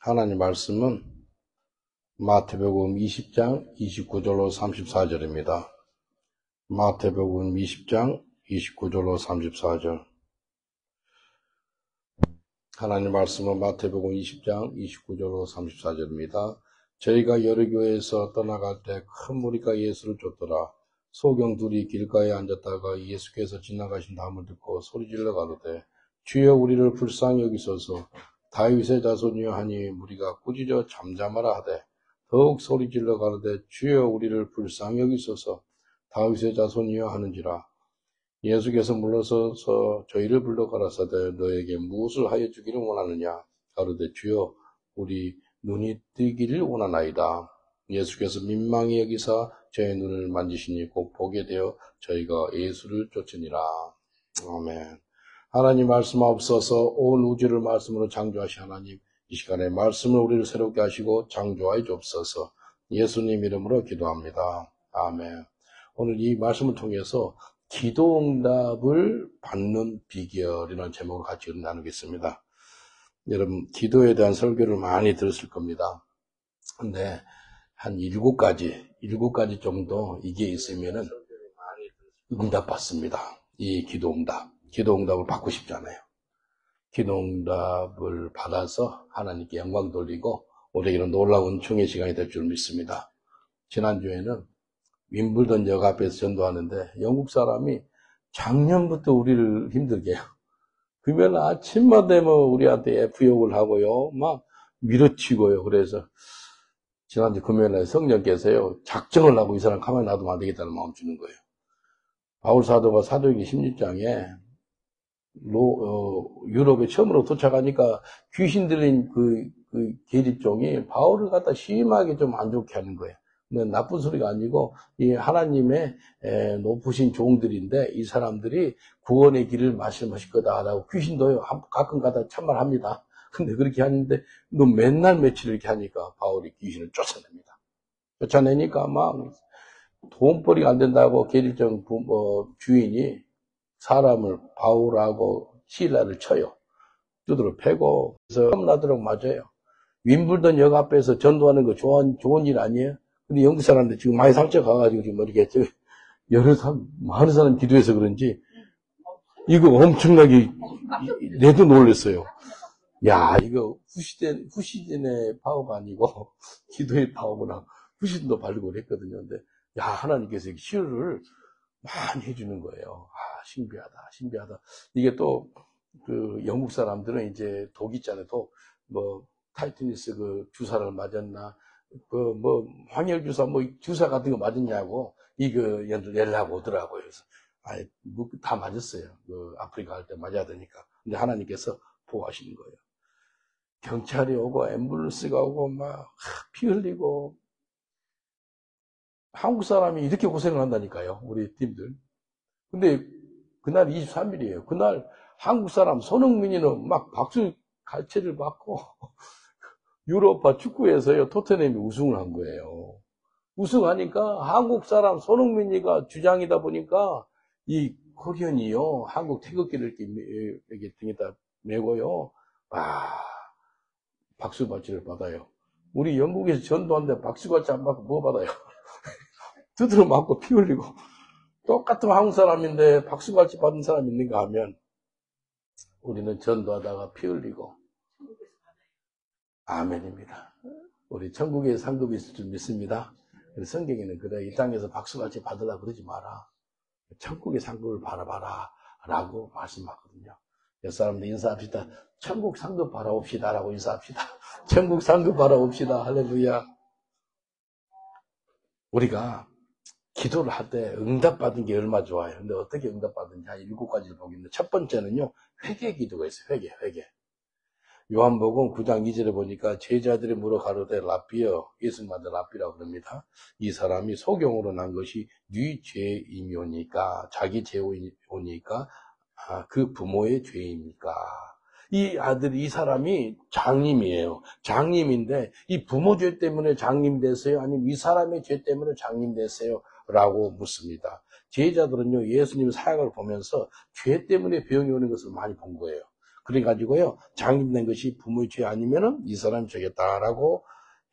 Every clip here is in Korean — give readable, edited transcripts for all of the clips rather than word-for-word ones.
하나님 말씀은 마태복음 20장 29절로 34절입니다. 마태복음 20장 29절로 34절. 하나님 말씀은 마태복음 20장 29절로 34절입니다. 저희가 여러 교회에서 떠나갈 때 큰 무리가 예수를 쫓더라. 소경 둘이 길가에 앉았다가 예수께서 지나가신 다음을 듣고 소리질러 가로되 주여 우리를 불쌍히 여기소서. 다윗의 자손이여 하니 무리가 꾸짖어 잠잠하라 하되 더욱 소리질러 가로되 주여 우리를 불쌍히 여기소서. 다윗의 자손이여 하는지라. 예수께서 물러서서 저희를 불러 가라사대 너에게 무엇을 하여 주기를 원하느냐. 가로되 주여 우리 눈이 뜨기를 원하나이다. 예수께서 민망히 여기사 저의 눈을 만지시니 곧 보게 되어 저희가 예수를 쫓으니라. 아멘. 하나님 말씀 앞서서 온 우주를 말씀으로 창조하신 하나님, 이 시간에 말씀을 우리를 새롭게 하시고 창조하여 주옵소서. 예수님 이름으로 기도합니다. 아멘. 오늘 이 말씀을 통해서 기도응답을 받는 비결이라는 제목을 같이 나누겠습니다. 여러분, 기도에 대한 설교를 많이 들었을 겁니다. 근데 한 7가지 정도 이게 있으면은 응답받습니다. 이 기도응답을 받고 싶잖아요. 기도응답을 받아서 하나님께 영광 돌리고 우리에게는 놀라운 충의 시간이 될 줄 믿습니다. 지난주에는 윈블던 역 앞에서 전도하는데 영국 사람이 작년부터 우리를 힘들게 해요. 그러면 아침마다 되면 우리한테 F욕을 하고요. 막 밀어치고요. 그래서 지난주 금요일날 성령께서요. 작정을 하고 이 사람 가만히 놔두면 안 되겠다는 마음 주는 거예요. 바울 사도가 사도행전 16장에 유럽에 처음으로 도착하니까 귀신 들린 그 계집종이 바울을 갖다 심하게 좀 안 좋게 하는 거예요. 근데 나쁜 소리가 아니고 이 하나님의 높으신 종들인데 이 사람들이 구원의 길을 말씀하실 거다라고 귀신도요 가끔 가다 참말합니다. 근데 그렇게 하는데 너 맨날 며칠 이렇게 하니까 바울이 귀신을 쫓아냅니다. 쫓아내니까 막 돈벌이가 안 된다고 계집종 주인이 사람을 바울하고 실라를 쳐요. 두드러 패고 그래서 나도록 맞아요. 윈블던 역 앞에서 전도하는 거 좋은 일 아니에요? 근데 영국 사람들 지금 많이 상처 가가지고 지금 이렇게 많은 사람 기도해서 그런지 이거 엄청나게 내도 놀랐어요. 야, 이거 후시딘의 파워가 아니고 기도의 파워구나. 후시딘도 바르고 그랬거든요. 근데 야, 하나님께서 치유를 많이 해주는 거예요. 아, 신비하다. 이게 또 그 영국 사람들은 이제 독 있잖아요. 타이트니스 그 주사를 맞았나, 황열 주사, 주사 같은 거 맞았냐고, 연락이 오더라고요. 그래서, 다 맞았어요. 아프리카 갈 때 맞아야 되니까. 근데 하나님께서 보호하시는 거예요. 경찰이 오고, 앰뷸런스가 오고, 피 흘리고, 한국 사람이 이렇게 고생을 한다니까요. 우리 팀들. 근데, 그날 23일이에요. 그날 한국 사람 손흥민이는 막 박수 갈채를 받고, 유로파 축구에서요, 토트넘이 우승을 한 거예요. 우승하니까 한국 사람 손흥민이가 주장이다 보니까 이 코리언이요, 한국 태극기를 이렇게 등에다 메고요, 박수받지를 받아요. 우리 영국에서 전도하는데 박수받지 안 받고 뭐 받아요? 두드러 맞고 피 흘리고. 똑같은 한국 사람인데 박수받지 받은 사람 있는가 하면 우리는 전도하다가 피 흘리고. 아멘입니다. 우리 천국의 상급이 있을 줄 믿습니다. 성경에는 그래, 이 땅에서 박수같이 받으려고 그러지 마라. 천국의 상급을 바라봐라 라고 말씀하거든요. 여사람들 인사합시다. 천국 상급 바라봅시다 라고 인사합시다. 천국 상급 바라봅시다. 할렐루야. 우리가 기도를 할 때 응답받은 게 얼마나 좋아요. 근데 어떻게 응답받은지 한 7가지를 보겠는데, 첫 번째는요, 회개 기도가 있어요. 회개. 요한복음 9장 2절에 보니까 제자들이 물어 가로되 랍비여, 예수님한테 랍비라고 그럽니다. 이 사람이 소경으로 난 것이 네 죄임이오니까, 자기 죄오니까 그 부모의 죄입니까? 이 사람이 장님이에요. 장님인데 이 부모 죄 때문에 장님 됐어요? 아니면 이 사람의 죄 때문에 장님 됐어요? 라고 묻습니다. 제자들은요, 예수님 사역을 보면서 죄 때문에 병이 오는 것을 많이 본 거예요. 그래가지고요, 장님된 것이 부모의 죄 아니면은 이 사람이 죄겠다라고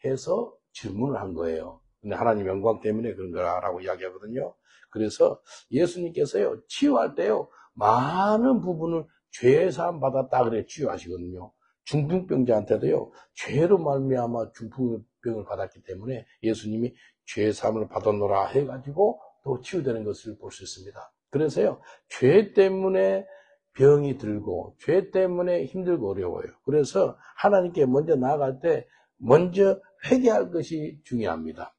해서 질문을 한 거예요. 근데 하나님 영광 때문에 그런 거라고 이야기하거든요. 그래서 예수님께서요, 치유할 때요, 많은 부분을 죄 사함 받았다 그래 치유하시거든요. 중풍병자한테도요, 죄로 말미암아 중풍병을 받았기 때문에 예수님이 죄 사함을 받았노라 해가지고 또 치유되는 것을 볼 수 있습니다. 그래서요, 죄 때문에 병이 들고 죄 때문에 힘들고 어려워요. 그래서 하나님께 먼저 나아갈 때 먼저 회개할 것이 중요합니다.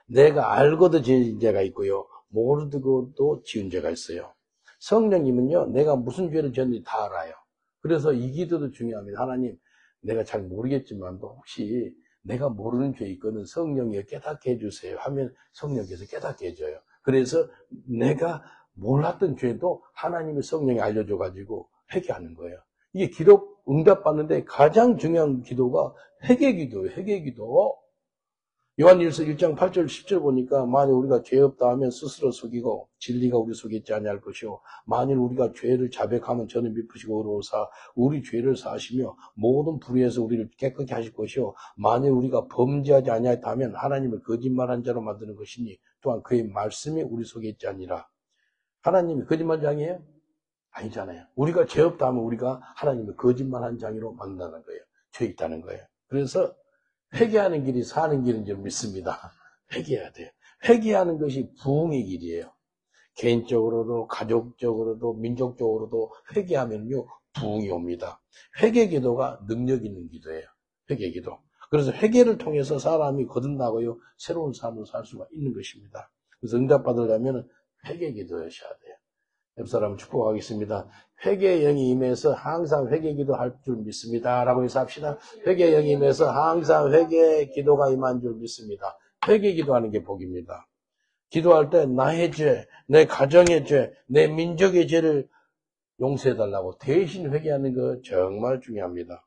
내가 알고도 지은 죄가 있고요, 모르고도 지은 죄가 있어요. 성령님은요, 내가 무슨 죄를 지었는지 다 알아요. 그래서 이 기도도 중요합니다. 하나님, 내가 잘 모르겠지만도 혹시 내가 모르는 죄 있거든 성령이 깨닫게 해주세요 하면 성령께서 깨닫게 해줘요. 그래서 내가 몰랐던 죄도 하나님의 성령이 알려줘가지고 회개하는 거예요. 이게 기도 응답받는데 가장 중요한 기도가 회개기도예요. 회개기도. 요한일서 1장 8절 10절 보니까 만일 우리가 죄 없다 하면 스스로 속이고 진리가 우리 속에 있지 아니할 것이요 만일 우리가 죄를 자백하면 저는 미쁘시고 의로우사 우리 죄를 사하시며 모든 불의에서 우리를 깨끗게 하실 것이요 만일 우리가 범죄하지 아니하였다 하면 하나님을 거짓말한 자로 만드는 것이니 또한 그의 말씀이 우리 속에 있지 아니라. 하나님이 거짓말장이에요? 아니잖아요. 우리가 죄 없다 하면 우리가 하나님을 거짓말한 장이로 만든다는 거예요. 죄 있다는 거예요. 그래서 회개하는 길이 사는 길인 줄 믿습니다. 회개해야 돼요. 회개하는 것이 부흥의 길이에요. 개인적으로도 가족적으로도 민족적으로도 회개하면요 부흥이 옵니다. 회개 기도가 능력 있는 기도예요. 회개 기도. 그래서 회개를 통해서 사람이 거듭나고요 새로운 삶을 살 수가 있는 것입니다. 그래서 응답받으려면 회개 기도하셔야 돼요. 옆 사람 축복하겠습니다. 회개의 영이 임해서 항상 회개 기도할 줄 믿습니다. 라고 해서 합시다. 회개의 영이 임해서 항상 회개 기도가 임한 줄 믿습니다. 회개 기도하는 게 복입니다. 기도할 때 나의 죄, 내 가정의 죄, 내 민족의 죄를 용서해달라고 대신 회개하는 거 정말 중요합니다.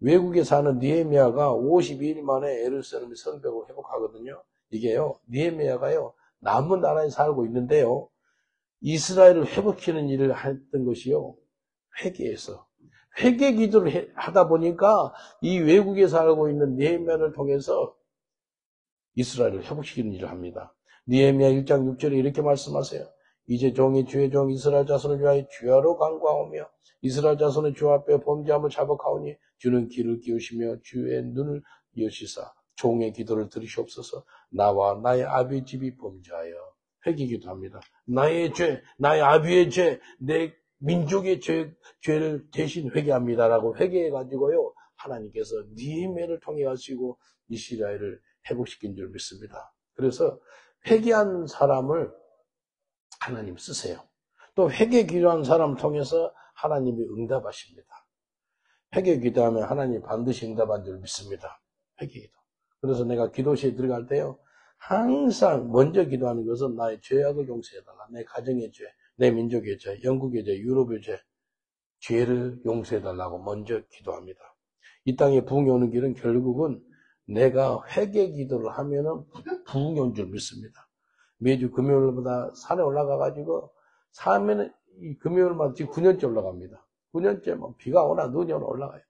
외국에 사는 느헤미야가 52일 만에 예루살렘 성벽을 회복하거든요. 이게요, 느헤미야가요, 남은 나라에 살고 있는데요, 이스라엘을 회복시키는 일을 했던 것이요, 회개에서. 회개 기도를 하다 보니까 이 외국에 살고 있는 느헤미야를 통해서 이스라엘을 회복시키는 일을 합니다. 느헤미야 1장 6절에 이렇게 말씀하세요. 이제 종이 주의 종 이스라엘 자손을 위하여 주야로 간구하오며 이스라엘 자손의 주 앞에 범죄함을 자복하오니 주는 귀를 기우시며 주의 눈을 여시사 종의 기도를 들으시옵소서. 나와 나의 아비의 집이 범죄하여 회개기도 합니다. 나의 죄, 나의 아비의 죄, 내 민족의 죄를 대신 회개합니다라고 회개해가지고요 하나님께서 느헤미야를 통해 가시고 이스라엘을 회복시킨 줄 믿습니다. 그래서 회개한 사람을 하나님 쓰세요. 또 회개 기도한 사람을 통해서 하나님이 응답하십니다. 회개 기도하면 하나님 반드시 응답한 줄 믿습니다. 회개 기도. 그래서 내가 기도실에 들어갈 때요 항상 먼저 기도하는 것은 나의 죄악을 용서해달라. 내 가정의 죄, 내 민족의 죄, 영국의 죄, 유럽의 죄, 죄를 용서해달라고 먼저 기도합니다. 이 땅에 부흥이 오는 길은 결국은 내가 회개 기도를 하면은 부흥이 온 줄 믿습니다. 매주 금요일마다 산에 올라가가지고, 산에는 이 금요일마다 지금 9년째 올라갑니다. 9년째 뭐 비가 오나 눈이 오나 올라가요.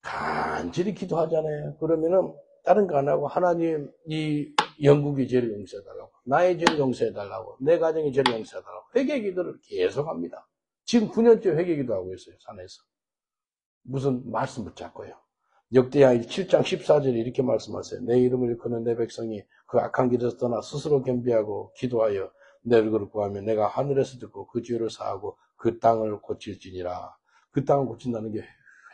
간절히 기도하잖아요. 그러면은 다른 거 안 하고 하나님 이 영국의 죄를 용서해달라고, 나의 죄를 용서해달라고, 내 가정의 죄를 용서해달라고 회개 기도를 계속합니다. 지금 9년째 회개 기도하고 있어요. 산에서. 무슨 말씀 붙잡고요. 역대하 7장 14절에 이렇게 말씀하세요. 내 이름을 일컫는 내 백성이 그 악한 길에서 떠나 스스로 겸비하고 기도하여 내 얼굴을 구하면 내가 하늘에서 듣고 그 죄를 사하고 그 땅을 고칠지니라. 그 땅을 고친다는 게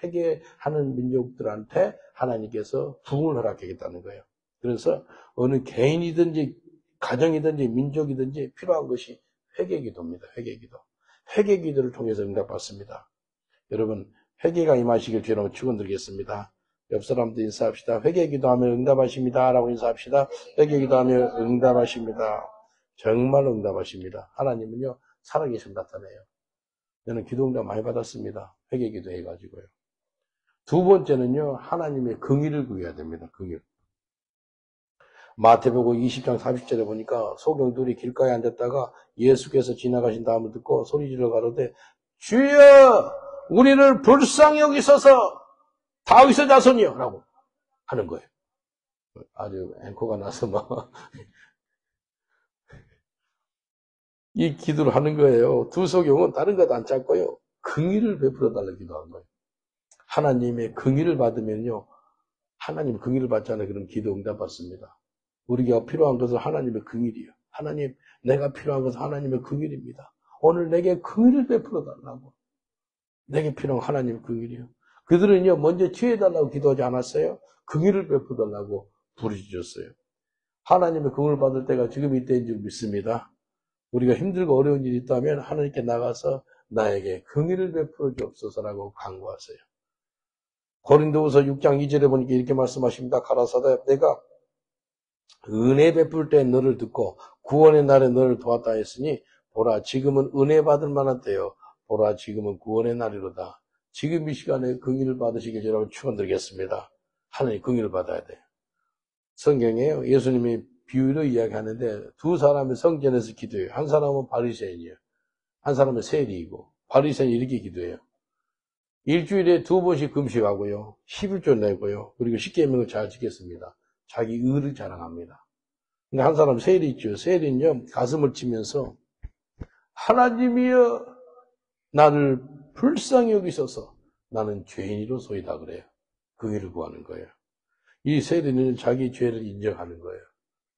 회개하는 민족들한테 하나님께서 부흥을 허락하겠다는 거예요. 그래서 어느 개인이든지 가정이든지 민족이든지 필요한 것이 회개기도입니다. 회개기도. 회개기도를 통해서 응답받습니다. 여러분 회개가 임하시길 주로 축원드리겠습니다. 옆 사람도 인사합시다. 회개기도하면 응답하십니다. 라고 인사합시다. 회개기도하면 응답하십니다. 정말 응답하십니다. 하나님은요 살아계심 나타내요. 저는 기도 응답 많이 받았습니다. 회개기도 해가지고요. 두 번째는요 하나님의 긍휼을 구해야 됩니다. 긍휼. 마태복음 20장 40절에 보니까 소경들이 길가에 앉았다가 예수께서 지나가신 다음을 듣고 소리질러 가로되 주여 우리를 불쌍히 여기소서 다윗의 자손이여 라고 하는 거예요. 아주 앵코가 나서 막 이 기도를 하는 거예요. 두소경은 다른 것 안 찾고요. 긍휼을 베풀어 달라고 기도한 거예요. 하나님의 긍휼을 받으면요. 하나님 긍휼을 받잖아요. 그럼 기도 응답 받습니다. 우리가 필요한 것은 하나님의 긍휼이에요. 하나님, 내가 필요한 것은 하나님의 긍휼입니다. 오늘 내게 긍휼을 베풀어 달라고. 내게 필요한 하나님의 긍휼이에요. 그들은요, 먼저 취해달라고 기도하지 않았어요? 긍휼을 베풀어 달라고 부르짖었어요. 하나님의 긍휼을 받을 때가 지금 이때인 줄 믿습니다. 우리가 힘들고 어려운 일이 있다면 하나님께 나가서 나에게 긍휼을 베풀어 주옵소서라고 간구하세요. 고린도후서 6장 2절에 보니까 이렇게 말씀하십니다. 가라사대 내가 은혜 베풀 때 너를 듣고 구원의 날에 너를 도왔다 했으니 보라 지금은 은혜 받을 만한 때요. 보라 지금은 구원의 날이로다. 지금 이 시간에 긍휼을 받으시길 여러분 축원드리겠습니다. 하나님 긍휼을 받아야 돼요. 성경에요. 예수님이 비유로 이야기하는데 두 사람이 성전에서 기도해요. 한 사람은 바리새인이에요. 한 사람은 세리이고 바리새인이 이렇게 기도해요. 일주일에 2번씩 금식하고요. 11조 내고요. 그리고 십계명을 잘 지켰습니다. 자기 의를 자랑합니다. 근데 한 사람 세리 있죠. 세리는요. 가슴을 치면서 하나님이여 나를 불쌍히 여기소서 나는 죄인이로소이다 그래요. 그 일을 구하는 거예요. 이 세리는 자기 죄를 인정하는 거예요.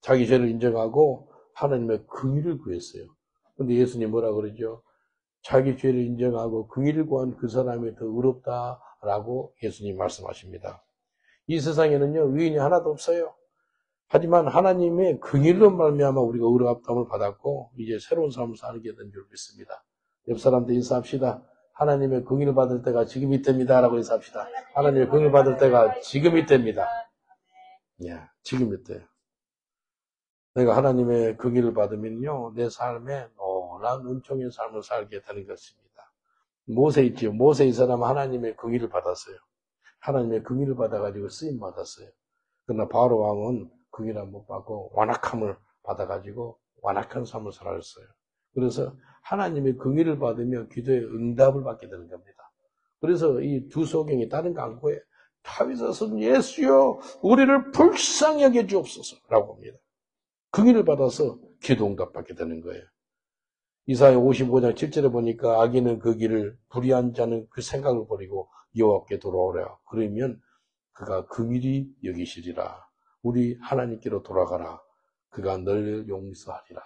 자기 죄를 인정하고 하나님의 긍휼을 구했어요. 근데 예수님 뭐라 그러죠? 자기 죄를 인정하고 긍휼을 구한 그 사람이 더 의롭다라고 예수님 말씀하십니다. 이 세상에는요 의인이 하나도 없어요. 하지만 하나님의 긍휼로 말미암아 우리가 의롭다함을 받았고 이제 새로운 삶을 살게 된 줄 믿습니다. 옆 사람들 인사합시다. 하나님의 긍휼을 받을 때가 지금이 됩니다. 라고 인사합시다. 하나님의 긍휼을 받을 때가 지금이 됩니다. 지금이 돼요. 내가 하나님의 긍휼을 받으면요 내 삶에 놀라운 은총의 삶을 살게 되는 것입니다. 모세 있지요. 모세 이 사람은 하나님의 긍휼을 받았어요. 하나님의 긍휼을 받아가지고 쓰임 받았어요. 그러나 바로 왕은 긍휼을 못 받고 완악함을 받아가지고 완악한 삶을 살았어요. 그래서 하나님의 긍휼을 받으며 기도의 응답을 받게 되는 겁니다. 그래서 이 두 소경이 다른 강구에 다윗의 손 예수여 우리를 불쌍히 여겨 주옵소서라고 합니다. 긍휼을 받아서 기도 응답 받게 되는 거예요. 이사야 55장 7절에 보니까 악인은 그 길을 불의한 자는 그 생각을 버리고 여호와께 돌아오라. 그러면 그가 긍휼히 여기시리라. 우리 하나님께로 돌아가라. 그가 널 용서하리라.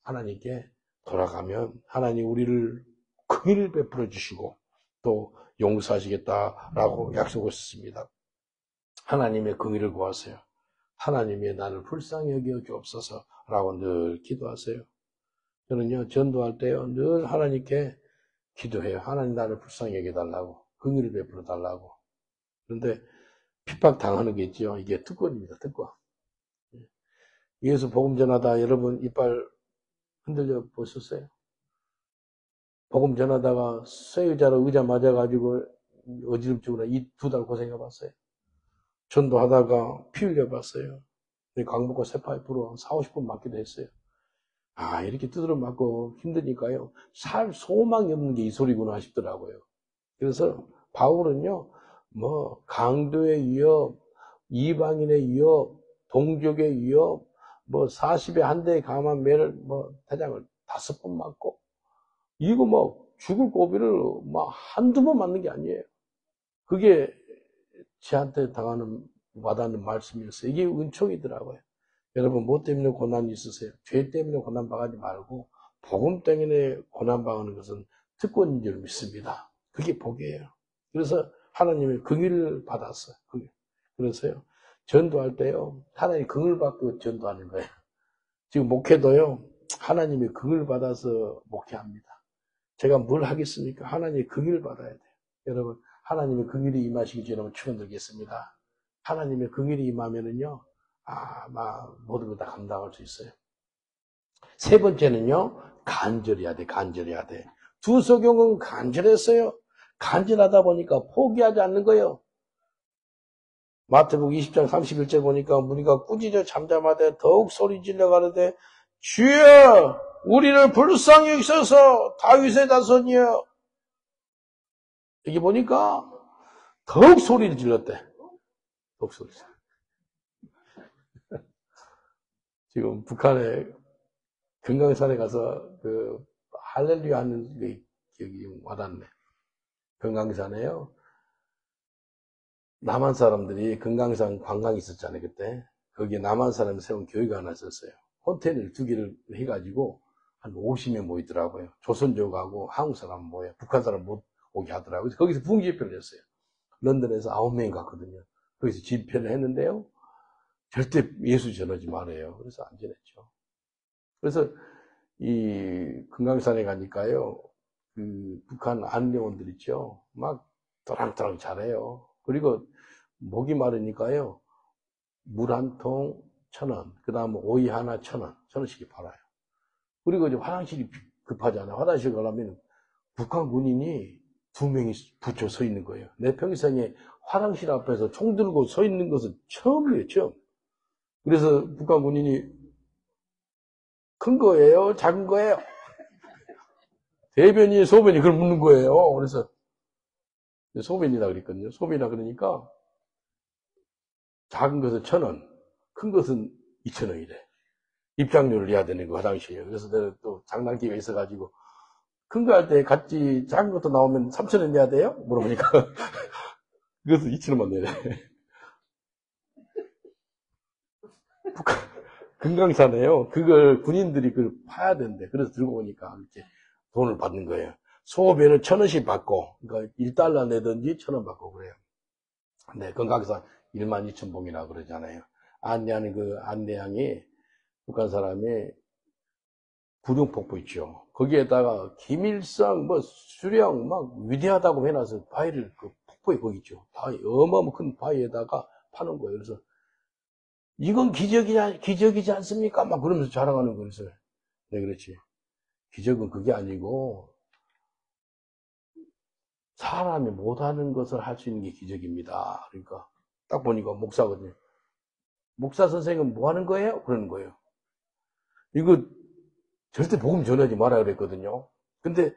하나님께 돌아가면 하나님 우리를 긍휼을 베풀어 주시고 또 용서하시겠다라고 약속하셨습니다. 하나님의 긍휼을 구하세요. 하나님이 나를 불쌍히 여겨 주옵소서라고 늘 기도하세요. 저는요 전도할 때요 늘 하나님께 기도해요. 하나님 나를 불쌍히 여겨달라고 긍휼을 베풀어 달라고. 그런데 핍박 당하는 게 있죠. 이게 특권입니다. 특권. 예수 복음 전하다 여러분 이빨 흔들려 보셨어요? 복음 전하다가 쇠의자로 의자 맞아가지고 어지럽증으로 이 2달 고생해봤어요. 전도하다가 피 흘려봤어요. 강목과 쇠파이프로 40-50분 맞기도 했어요. 이렇게 두드려 맞고 힘드니까요. 살 소망이 없는 게 이 소리구나 싶더라고요. 그래서 바울은요, 강도의 위협, 이방인의 위협, 동족의 위협, 40에 한 대에 감한 매를, 대장을 5번 맞고, 이거 죽을 고비를 한두 번 맞는 게 아니에요. 그게 저한테 와닿는 말씀이었어요. 이게 은총이더라고요. 여러분, 뭐 때문에 고난이 있으세요? 죄 때문에 고난당하지 말고, 복음 때문에 고난당하는 것은 특권인 줄 믿습니다. 그게 복이에요. 그래서 하나님의 긍휼을 받았어요. 그래서요, 전도할 때요, 하나님의 긍휼을 받고 전도하는 거예요. 지금 목회도요, 하나님의 긍휼을 받아서 목회합니다. 제가 뭘 하겠습니까? 하나님의 긍휼을 받아야 돼요. 여러분, 하나님의 긍휼이 임하시기 전에 축원드리겠습니다. 하나님의 긍휼이 임하면은요, 모든 걸 다 감당할 수 있어요. 세 번째는요, 간절해야 돼, 간절해야 돼. 두 소경은 간절했어요. 간절하다 보니까 포기하지 않는 거예요. 마태복음 20장 31절 보니까 우리가 꾸짖어 잠잠하되 더욱 소리 질러 가르되 주여 우리를 불쌍히 여기소서 다윗의 자손이여 여기 보니까 더욱 소리를 질렀대. 더욱 소리를. 지금 북한에 금강산에 가서 그 할렐루야 하는 그 기억이 와닿네. 금강산에요. 남한 사람들이 금강산 관광이 있었잖아요, 그때. 거기에 남한 사람이 세운 교회가 하나 있었어요. 호텔을 2개를 해가지고 한 50명 모이더라고요. 조선족하고 한국 사람 모여. 북한 사람 못 오게 하더라고요. 그래서 거기서 부흥 집회를 했어요. 런던에서 9명이 갔거든요. 거기서 집회를 했는데요. 절대 예수 전하지 말아요. 그래서 안 전했죠. 그래서 이 금강산에 가니까요. 그 북한 안내원들 있죠. 막 도랑도랑 잘해요. 그리고 목이 마르니까요. 물 한 통 1,000원, 그 다음에 오이 하나 1,000원, 1,000원씩 팔아요. 그리고 이제 화장실이 급하잖아요. 화장실 가려면 북한 군인이 2명이 붙여 서 있는 거예요. 내 평생에 화장실 앞에서 총 들고 서 있는 것은 처음이에요, 처음. 그래서 북한 군인이 큰 거예요? 작은 거예요? 대변이, 소변이 그걸 묻는 거예요. 그래서 소변이다 그랬거든요. 소변이다 그러니까 작은 것은 1,000원, 큰 것은 2,000원이래. 입장료를 내야 되는 거, 화장실에. 그래서 내가 또 장난기가 있어가지고, 큰 거 할 때 같이 작은 것도 나오면 3,000원 내야 돼요? 물어보니까. 그것은 2,000원만 내래. 북한, 금강산에요. 그걸 군인들이 그걸 파야 된대. 그래서 들고 오니까 이렇게 돈을 받는 거예요. 소변은 1,000원씩 받고, 그러니까 1달러 내든지 1,000원 받고 그래요. 네, 금강산 12,000봉이라고 그러잖아요. 안내하는 그 안내양이 북한 사람이 구룡폭포 있죠. 거기에다가 김일성, 뭐 수령 막 위대하다고 해놔서 바위를 그 폭포에 거기 있죠. 바위, 어마어마 큰 바위에다가 파는 거예요. 그래서 이건 기적이지 않습니까? 막 그러면서 자랑하는 거예요. 그래서 네, 그렇지. 기적은 그게 아니고 사람이 못하는 것을 할 수 있는 게 기적입니다. 그러니까 딱 보니까 목사거든요. 목사 선생은 뭐 하는 거예요? 그러는 거예요. 이거 절대 복음 전하지 말아야 그랬거든요. 근데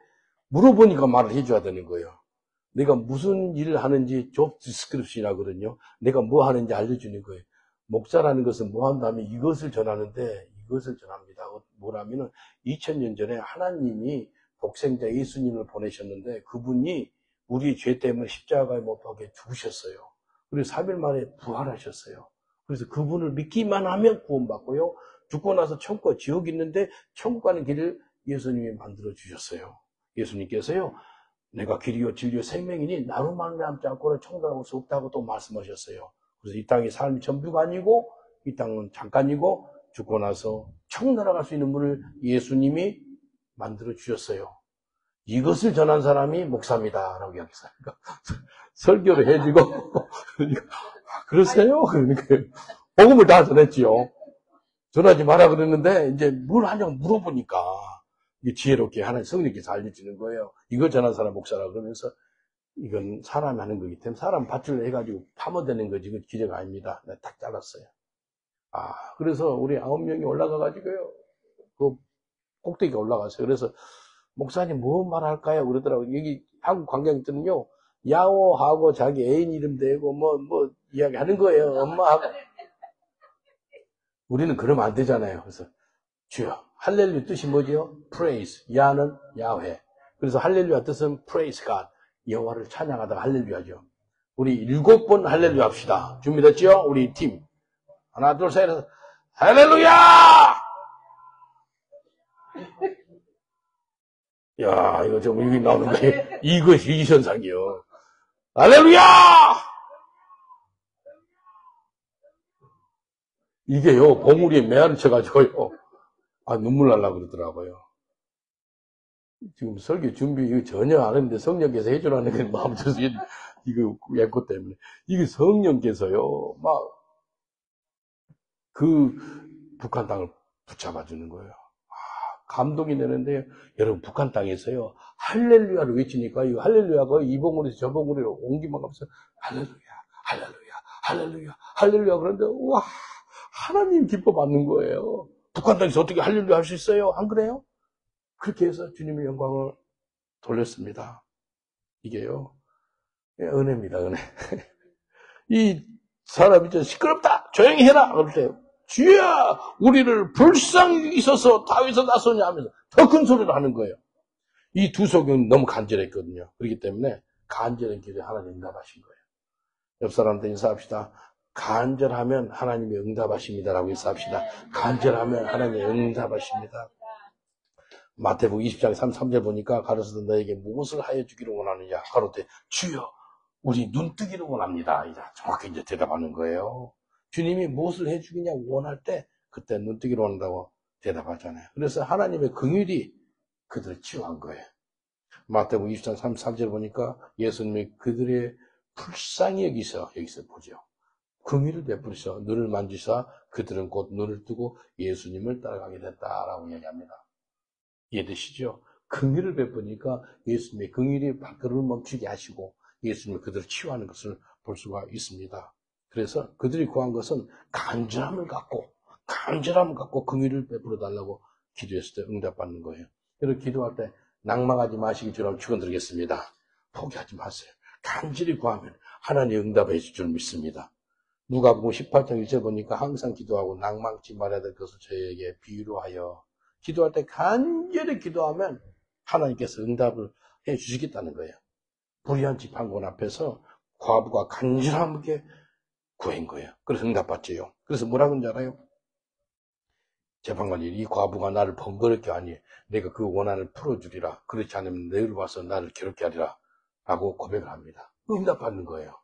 물어보니까 말을 해줘야 되는 거예요. 내가 무슨 일을 하는지 job description이라거든요. 내가 뭐 하는지 알려주는 거예요. 목사라는 것은 뭐 한다면 이것을 전하는데 이것을 전합니다. 뭐라면은 2000년 전에 하나님이 독생자 예수님을 보내셨는데 그분이 우리 죄 때문에 십자가에 못 박혀 죽으셨어요. 그리고 3일 만에 부활하셨어요. 그래서 그분을 믿기만 하면 구원받고요. 죽고 나서 천국과 지옥이 있는데 천국 가는 길을 예수님이 만들어 주셨어요. 예수님께서요. 내가 길이요 진리요 생명이니 나로 말미암지 않고는 천국 갈 수 없다고 또 말씀하셨어요. 그래서 이 땅이 삶이 전부가 아니고 이 땅은 잠깐이고 죽고 나서 천국 날아갈 수 있는 문을 예수님이 만들어 주셨어요. 이것을 전한 사람이 목사입니다. 라고 이야기했어요. 그러니까 설교를 해주고 그러세요? 그러니까 복음을 다 전했지요. 전하지 마라 그랬는데 이제 뭘 하냐고 물어보니까 이게 지혜롭게 하나님 성령께서 알려주는 거예요. 이걸 전한 사람 목사라 그러면서 이건 사람이 하는 거기 때문에 사람 밭을 해가지고 파묻어내는 거지 이건 기적 아닙니다. 내가 딱 잘랐어요. 그래서 우리 9명이 올라가가지고요. 그 꼭대기에 올라갔어요. 그래서 목사님 뭐 말할까요? 그러더라고요. 여기 한국 관광객들은요. 야호하고 자기 애인 이름 대고 뭐 이야기하는 거예요. 엄마하고. 우리는 그러면 안 되잖아요. 그래서 주여 할렐루야 뜻이 뭐죠? praise. 야는 야훼. 그래서 할렐루야 뜻은 praise God. 여호와를 찬양하다가 할렐루야죠. 우리 7번 할렐루야 합시다. 준비됐죠? 우리 팀. 하나, 둘, 셋. 할렐루야! 야, 이거 좀 여기 나오는 거예요. 이것이 이현상이요. 할렐루야! 이게요, 봉우리에 매알을 쳐가지고요. 눈물 날라 그러더라고요. 지금 설교 준비 이거 전혀 안 했는데 성령께서 해주라는 게 마음 들어서 이거 예고 때문에. 이게 성령께서요, 그 북한 땅을 붙잡아 주는 거예요. 감동이 되는데요. 여러분, 북한 땅에서요, 할렐루야를 외치니까, 이 할렐루야가 이 봉우리에서 저 봉우리로 옮기만 가면서, 할렐루야, 할렐루야, 할렐루야, 할렐루야. 그런데, 와, 하나님 기뻐 받는 거예요. 북한 땅에서 어떻게 할렐루야 할 수 있어요? 안 그래요? 그렇게 해서 주님의 영광을 돌렸습니다. 이게요, 은혜입니다, 은혜. 이 사람이 좀 시끄럽다! 조용히 해라! 그럴 때, 주야! 우리를 불쌍히 있어서 다윗을 나서냐 하면서 더 큰 소리를 하는 거예요. 이 두 소경은 너무 간절했거든요. 그렇기 때문에 간절한 기도에 하나님 응답하신 거예요. 옆 사람한테 인사합시다. 간절하면 하나님이 응답하십니다라고 인사합시다. 간절하면 하나님이 응답하십니다. 마태복음 20장 33절 보니까 가로수도 너에게 무엇을 하여 주기를 원하느냐 가로되 주여 우리 눈뜨기를 원합니다. 이제 정확히 이제 대답하는 거예요. 주님이 무엇을 해주기냐 원할 때 그때 눈뜨기를 원한다고 대답하잖아요. 그래서 하나님의 긍휼이 그들을 치유한 거예요. 마태복음 20장 33절 보니까 예수님이 그들의 불쌍히 여기서 보죠. 긍휼을 베푸셔 눈을 만지사 그들은 곧 눈을 뜨고 예수님을 따라가게 됐다라고 얘기합니다. 이해되시죠? 긍휼을 베푸니까 예수님의 긍휼이 그들을 멈추게 하시고 예수님이 그들을 치유하는 것을 볼 수가 있습니다. 그래서 그들이 구한 것은 간절함을 갖고 긍휼을 베풀어 달라고 기도했을 때 응답받는 거예요. 그래서 기도할 때 낭망하지 마시기 주라고 축원드리겠습니다. 포기하지 마세요. 간절히 구하면 하나님 응답해 줄 줄 믿습니다. 누가복음 18장 1절 보니까 항상 기도하고 낭망치 말아야 될 것을 저희에게 비유로 하여 기도할 때 간절히 기도하면 하나님께서 응답을 해 주시겠다는 거예요. 불의한 재판관 앞에서 과부가 간절하게 구한 거예요. 그래서 응답받지요. 그래서 뭐라고 하는지 알아요? 재판관이 이 과부가 나를 번거롭게 하니 내가 그 원한을 풀어주리라. 그렇지 않으면 내일 와서 나를 괴롭게 하리라. 라고 고백을 합니다. 응답받는 거예요.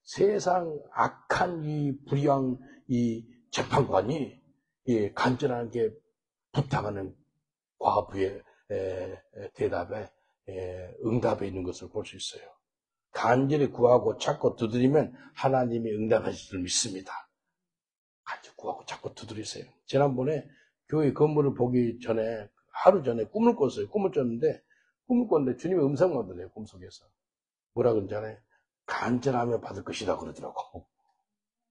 세상 악한 이 불의한 이 재판관이 간절하게 부탁하는 과부의 대답에 응답에 있는 것을 볼 수 있어요. 간절히 구하고 찾고 두드리면 하나님이 응답하실 줄 믿습니다. 간절히 구하고 찾고 두드리세요. 지난번에 교회 건물을 보기 전에 하루 전에 꿈을 꿨어요. 꿈을 꿨는데 주님의 음성만 들려요. 꿈속에서. 뭐라 그런지 알아요? 간절하며 받을 것이다 그러더라고.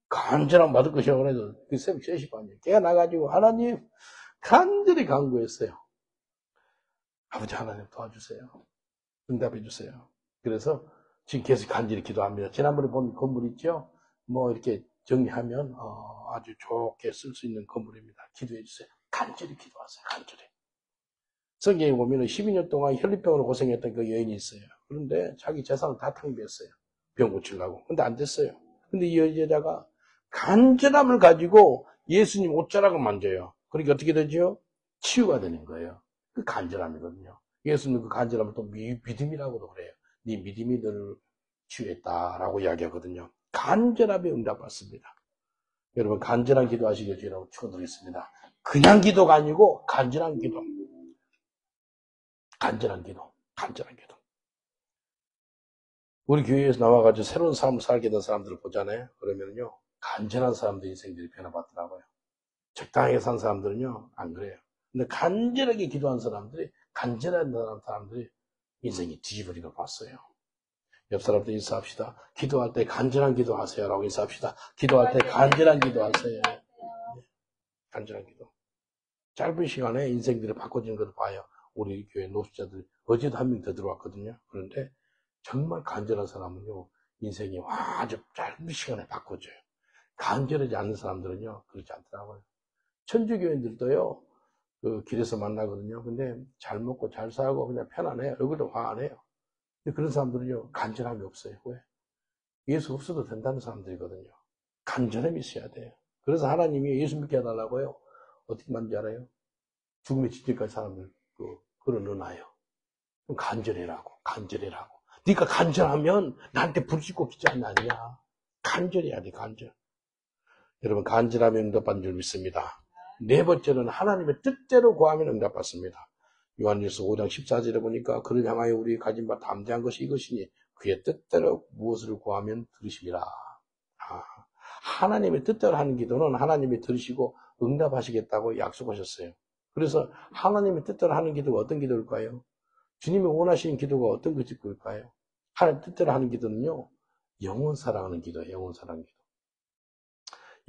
간절하면 받을 것이라고 그래도 그 새벽 3시 반이에요. 걔가 나가지고 하나님 간절히 간구했어요. 아버지 하나님 도와주세요. 응답해 주세요. 그래서 지금 계속 간절히 기도합니다. 지난번에 본 건물 있죠? 뭐 이렇게 정리하면 아주 좋게 쓸 수 있는 건물입니다. 기도해 주세요. 간절히 기도하세요. 간절히. 성경에 보면 12년 동안 혈류병으로 고생했던 그 여인이 있어요. 그런데 자기 재산을 다 탕비했어요. 병 고치려고. 근데 안 됐어요. 근데 이 여자가 간절함을 가지고 예수님 옷자락을 만져요. 그러니까 어떻게 되죠? 치유가 되는 거예요. 그 간절함이거든요. 예수님 그 간절함을 또 믿음이라고도 그래요. 네 믿음이 너를 치유했다라고 이야기하거든요. 간절함에 응답받습니다. 여러분 간절한 기도 하시길 주라고 축원드리겠습니다. 그냥 기도가 아니고 간절한 기도. 간절한 기도. 우리 교회에서 나와가지고 새로운 삶을 살게 된 사람들을 보잖아요. 그러면요 간절한 사람들 인생들이 변화받더라고요. 적당하게 산 사람들은요 안 그래요. 근데 간절하게 기도한 사람들이 인생이 뒤집어진 걸 봤어요. 옆 사람들 인사합시다. 기도할 때 간절한 기도하세요 라고 인사합시다. 기도할 때 간절한 기도하세요. 간절한 기도. 짧은 시간에 인생들이 바꿔지는 것을 봐요. 우리 교회 노숙자들 어제도 한 명 더 들어왔거든요. 그런데 정말 간절한 사람은요 인생이 아주 짧은 시간에 바꿔져요. 간절하지 않는 사람들은요 그렇지 않더라고요. 천주교인들도요 그 길에서 만나거든요. 근데 잘 먹고 잘 살고 그냥 편안해요. 얼굴도 화 안 해요. 근데 그런 사람들은요 간절함이 없어요. 왜? 예수 없어도 된다는 사람들이거든요. 간절함이 있어야 돼요. 그래서 하나님이 예수 믿게 해달라고요. 어떻게 만든지 알아요? 죽음의 직전까지 사람을 끌어넣어놔요. 간절해라고. 네가 간절하면 나한테 부르짖고 기도하면 아니야. 간절해야 돼, 간절. 여러분, 간절하면 응답받는 줄 믿습니다. 네 번째는 하나님의 뜻대로 구하면 응답받습니다. 요한일서 5장 14절에 보니까 그를 향하여 우리 가진 바 담대한 것이 이것이니 그의 뜻대로 무엇을 구하면 들으심이라. 하나님의 뜻대로 하는 기도는 하나님이 들으시고 응답하시겠다고 약속하셨어요. 그래서 하나님의 뜻대로 하는 기도가 어떤 기도일까요? 주님이 원하시는 기도가 어떤 것일까요? 하나님 뜻대로 하는 기도는요, 영혼 사랑하는 기도예요. 영혼 사랑하는 기도.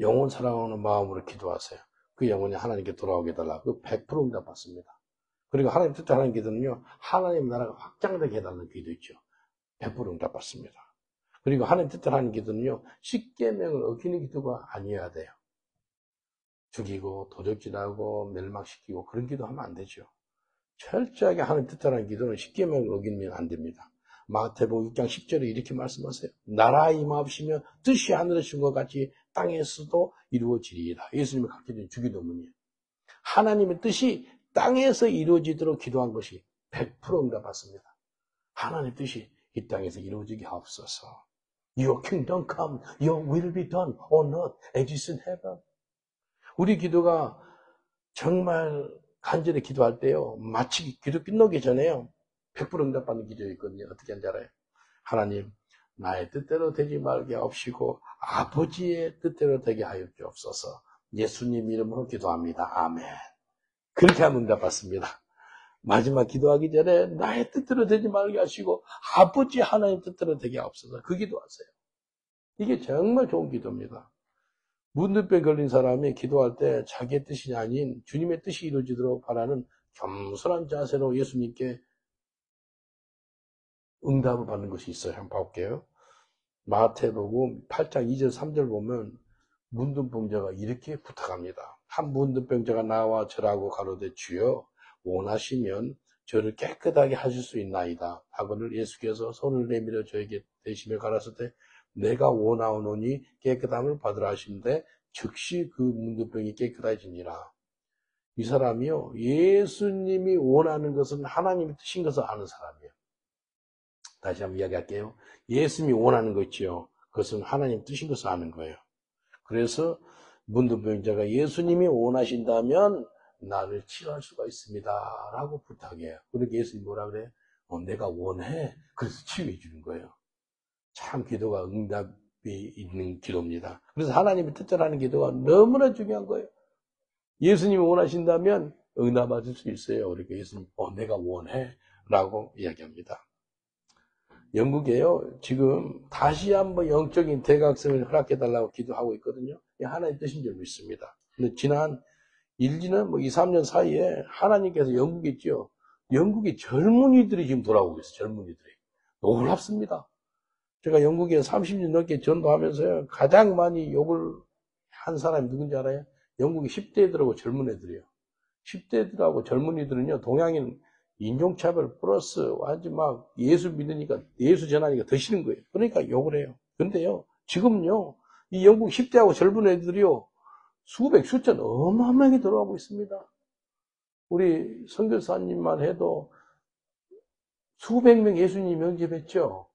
영혼 사랑하는 마음으로 기도하세요. 그 영혼이 하나님께 돌아오게 해달라. 그 100% 응답받습니다. 그리고 하나님 뜻대로 하는 기도는요, 하나님 나라가 확장되게 해달라는 기도 있죠. 100% 응답받습니다. 그리고 하나님 뜻대로 하는 기도는요, 십계명을 어기는 기도가 아니어야 돼요. 죽이고 도적질하고 멸망시키고 그런 기도하면 안 되죠. 철저하게 하나님 뜻대로 하는 기도는 십계명을 어기면 안 됩니다. 마태복음 6장 10절에 이렇게 말씀하세요. 나라 임하옵시며 뜻이 하늘에 준 것 같이 땅에서도 이루어지리이다. 예수님이 가르쳐준 주기도문이에요. 하나님의 뜻이 땅에서 이루어지도록 기도한 것이 100% 응답받습니다. 하나님의 뜻이 이 땅에서 이루어지게 하옵소서. Your kingdom come, your will be done on earth as it is in heaven. 우리 기도가 정말 간절히 기도할 때요, 마치 기도 끝나기 전에요, 100% 응답받는 기도가 있거든요. 어떻게 하는지 알아요? 하나님, 나의 뜻대로 되지 말게 하옵시고 아버지의 뜻대로 되게 하여 주옵소서. 예수님 이름으로 기도합니다. 아멘. 그렇게 하면 응답받습니다. 마지막 기도하기 전에 나의 뜻대로 되지 말게 하시고 아버지 하나님 뜻대로 되게 하옵소서. 그 기도하세요. 이게 정말 좋은 기도입니다. 문둥병 걸린 사람이 기도할 때 자기의 뜻이 아닌 주님의 뜻이 이루어지도록 바라는 겸손한 자세로 예수님께 응답을 받는 것이 있어요. 한번 볼게요. 마태복음 8장 2절 3절 보면 문둥병자가 이렇게 부탁합니다. 한 문둥병자가 나와 절하고 가로되 주여 원하시면 저를 깨끗하게 하실 수 있나이다. 하거늘 예수께서 손을 내밀어 저에게 대시며 가라사대 내가 원하오노니 깨끗함을 받으라 하시는데 즉시 그 문둥병이 깨끗해지니라. 이 사람이요, 예수님이 원하는 것은 하나님의 뜻인 것을 아는 사람이에요. 다시 한번 이야기할게요. 예수님이 원하는 거 있죠. 그것은 하나님 뜻인 것을 아는 거예요. 그래서 문둥병자가 예수님이 원하신다면 나를 치료할 수가 있습니다. 라고 부탁해요. 그러니까 예수님이 뭐라 그래요? 내가 원해. 그래서 치유해 주는 거예요. 참 기도가 응답이 있는 기도입니다. 그래서 하나님의 뜻대로 하는 기도가 너무나 중요한 거예요. 예수님이 원하신다면 응답 받을 수 있어요. 그러니까 예수님, 내가 원해. 라고 이야기합니다. 영국에요, 지금 다시 한번 영적인 대각성을 허락해달라고 기도하고 있거든요. 하나님의 뜻인 줄 믿습니다. 근데 지난 2, 3년 사이에 하나님께서 영국에 있죠. 영국의 젊은이들이 지금 돌아오고 있어요. 젊은이들이. 놀랍습니다. 제가 영국에 30년 넘게 전도하면서요, 가장 많이 욕을 한 사람이 누군지 알아요? 영국의 10대들하고 젊은 애들이에요. 10대들하고 젊은이들은요, 동양인 인종차별 플러스 완전 막 예수 믿으니까, 예수 전하니까 더 싫은 거예요. 그러니까 욕을 해요. 근데요, 지금요, 이 영국 10대하고 젊은 애들이요, 수백, 수천 어마어마하게 들어가고 있습니다. 우리 선교사님만 해도 수백 명 예수님 영접했죠.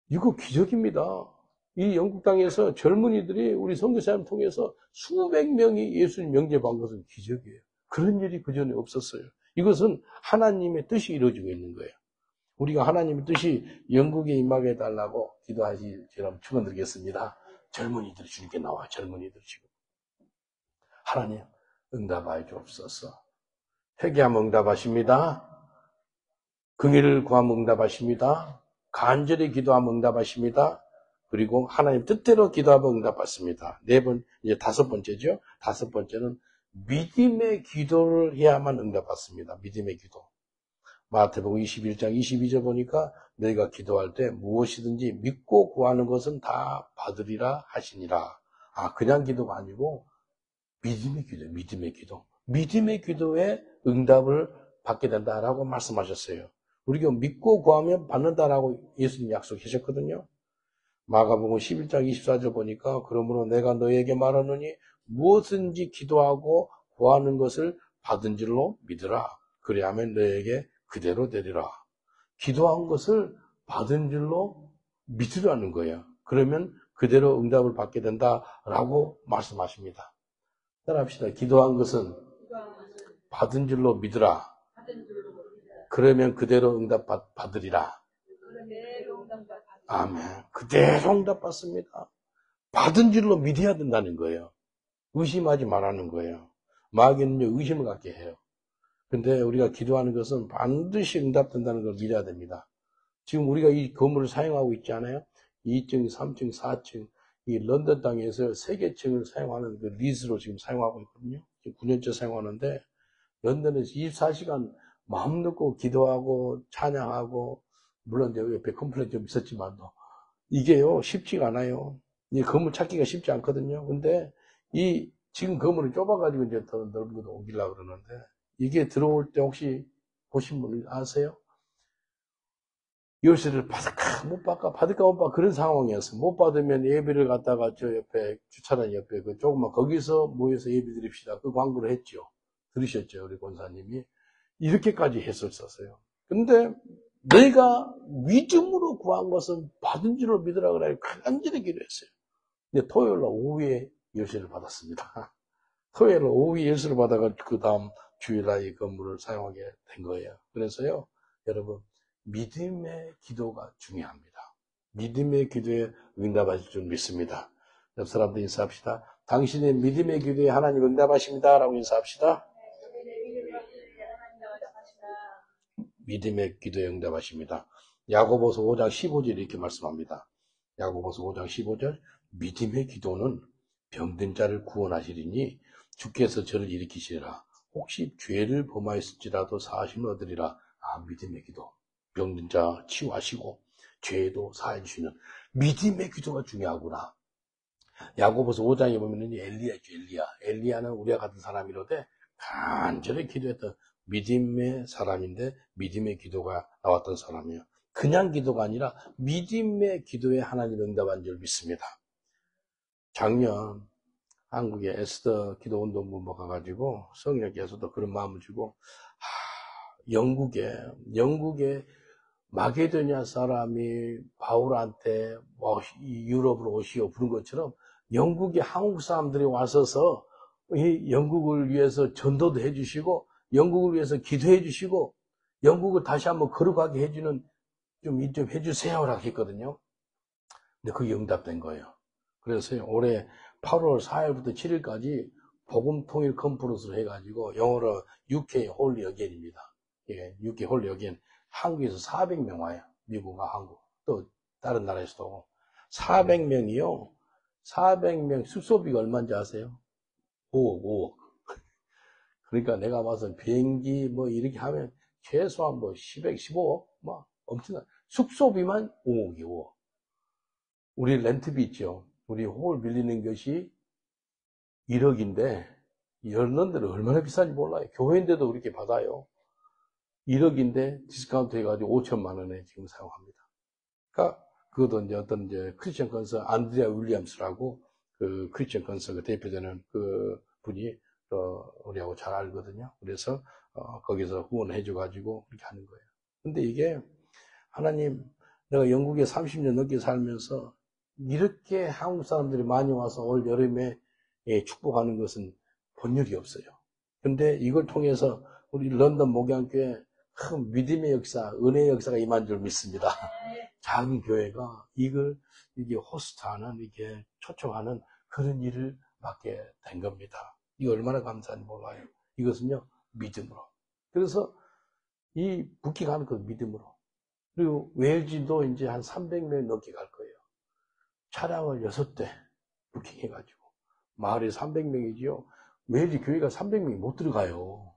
이거 기적입니다. 이 영국 땅에서 젊은이들이 우리 선교사님 통해서 수백 명이 예수님 영접한 것은 기적이에요. 그런 일이 그전에 없었어요. 이것은 하나님의 뜻이 이루어지고 있는 거예요. 우리가 하나님의 뜻이 영국에 임하게 해달라고 기도하시라고 축원드리겠습니다. 젊은이들이 주님께 나와. 젊은이들 지금 하나님 응답하여 주옵소서. 회개하면 응답하십니다. 긍휼을 구하면 응답하십니다. 간절히 기도하면 응답하십니다. 그리고 하나님 뜻대로 기도하면 응답받습니다. 이제 다섯 번째죠. 다섯 번째는 믿음의 기도를 해야만 응답받습니다. 믿음의 기도. 마태복음 21장 22절 보니까 너희가 기도할 때 무엇이든지 믿고 구하는 것은 다 받으리라 하시니라. 그냥 기도가 아니고 믿음의 기도, 믿음의 기도. 믿음의 기도에 응답을 받게 된다라고 말씀하셨어요. 우리가 믿고 구하면 받는다라고 예수님 약속하셨거든요. 마가복음 11장 24절 보니까 그러므로 내가 너에게 말하노니 무엇인지 기도하고 구하는 것을 받은 줄로 믿으라. 그리하면 너에게 그대로 되리라. 기도한 것을 받은 줄로 믿으라는 거예요. 그러면 그대로 응답을 받게 된다라고 말씀하십니다. 따라합시다. 기도한 것은 받은 줄로 믿으라. 그러면 그대로 응답 받으리라. 아멘. 그대로 응답 받습니다. 받은 줄로 믿어야 된다는 거예요. 의심하지 말라는 거예요. 마귀는요, 의심을 갖게 해요. 근데 우리가 기도하는 것은 반드시 응답된다는 걸 믿어야 됩니다. 지금 우리가 이 건물을 사용하고 있지 않아요? 2층, 3층, 4층, 이 런던 땅에서 3개층을 사용하는 그 리스로 지금 사용하고 있거든요. 지금 9년째 사용하는데, 런던에서 24시간 마음 놓고 기도하고 찬양하고, 물론 옆에 컴플레인 좀 있었지만도, 이게요, 쉽지가 않아요. 이 건물 찾기가 쉽지 않거든요. 근데 지금 건물이 좁아가지고 이제 더 넓은 곳도 옮기려고 그러는데, 이게 들어올 때 혹시 보신 분 아세요? 열쇠를 받을까 못 받을까 그런 상황이었어요. 못 받으면 예배를 갖다가 저 옆에 주차장 옆에 그 조그만 거기서 모여서 예배 드립시다. 그 광고를 했죠. 들으셨죠, 우리 권사님이. 이렇게까지 했었어요. 근데 내가 믿음으로 구한 것은 받은 줄로 믿으라 그래 간절히 기도했어요. 근데 토요일 날 오후에 열쇠를 받았습니다. 토요일 날 오후에 열쇠를 받아가 그 다음 주일날 이 건물을 사용하게 된 거예요. 그래서요, 여러분, 믿음의 기도가 중요합니다. 믿음의 기도에 응답하실 줄 믿습니다. 옆 사람들 인사합시다. 당신의 믿음의 기도에 하나님 응답하십니다. 라고 인사합시다. 믿음의 기도에 응답하십니다. 야고보서 5장 15절 이렇게 말씀합니다. 야고보서 5장 15절 믿음의 기도는 병든 자를 구원하시리니 주께서 저를 일으키시리라. 혹시 죄를 범하였을지라도 사하심을 얻으리라. 믿음의 기도. 병든 자 치유하시고 죄도 사해 주시는 믿음의 기도가 중요하구나. 야고보서 5장에 보면 엘리야죠, 엘리야. 엘리야는 우리와 같은 사람이로되 간절히 기도했던 믿음의 사람인데 믿음의 기도가 나왔던 사람이에요. 그냥 기도가 아니라 믿음의 기도에 하나님 응답한 줄 믿습니다. 작년 한국에 에스더 기도운동부 가가지고 성령께서도 그런 마음을 주고 영국에 마게도냐 사람이 바울한테 유럽으로 오시오 부른 것처럼 영국의 한국 사람들이 와서서 이 영국을 위해서 전도도 해주시고 영국을 위해서 기도해 주시고 영국을 다시 한번 걸어가게 해주는 좀 해주세요라고 했거든요. 근데 그게 응답된 거예요. 그래서 올해 8월 4일부터 7일까지 복음 통일 컨퍼런스를 해가지고 영어로 UK 홀리 어게인입니다. 예, UK 홀리 어게인. 한국에서 400명 와요. 미국과 한국. 또 다른 나라에서도. 400명이요. 400명 숙소비가 얼마인지 아세요? 5억. 그러니까 내가 봐서 비행기 뭐 이렇게 하면 최소한 뭐 10억, 15억? 뭐 엄청난. 숙소비만 5억이 5억. 우리 렌트비 있죠. 우리 홀 빌리는 것이 1억인데, 이런 데는 얼마나 비싼지 몰라요. 교회인데도 그렇게 받아요. 1억인데 디스카운트 해가지고 5천만 원에 지금 사용합니다. 그러니까 그것도 이제 어떤 크리스천 건설 안드레아 윌리엄스라고 그 크리스천 건설 대표되는 그 분이 우리하고 잘 알거든요. 그래서 거기서 후원해줘가지고 그렇게 하는 거예요. 근데 이게 하나님, 내가 영국에 30년 넘게 살면서 이렇게 한국 사람들이 많이 와서 올 여름에 축복하는 것은 본 일이 없어요. 근데 이걸 통해서 우리 런던 목양교회 큰 믿음의 역사, 은혜의 역사가 임한 줄 믿습니다. 작은 교회가 이게 호스트하는, 이게 초청하는 그런 일을 맡게 된 겁니다. 이거 얼마나 감사한지 몰라요. 이것은요, 믿음으로. 그래서 이 북기 가는 것 믿음으로. 그리고 웨일즈도 이제 한 300명 넘게 갈 거예요. 차량을 6대 부킹해가지고. 마을에 300명이지요. 웨일즈 교회가 300명이 못 들어가요.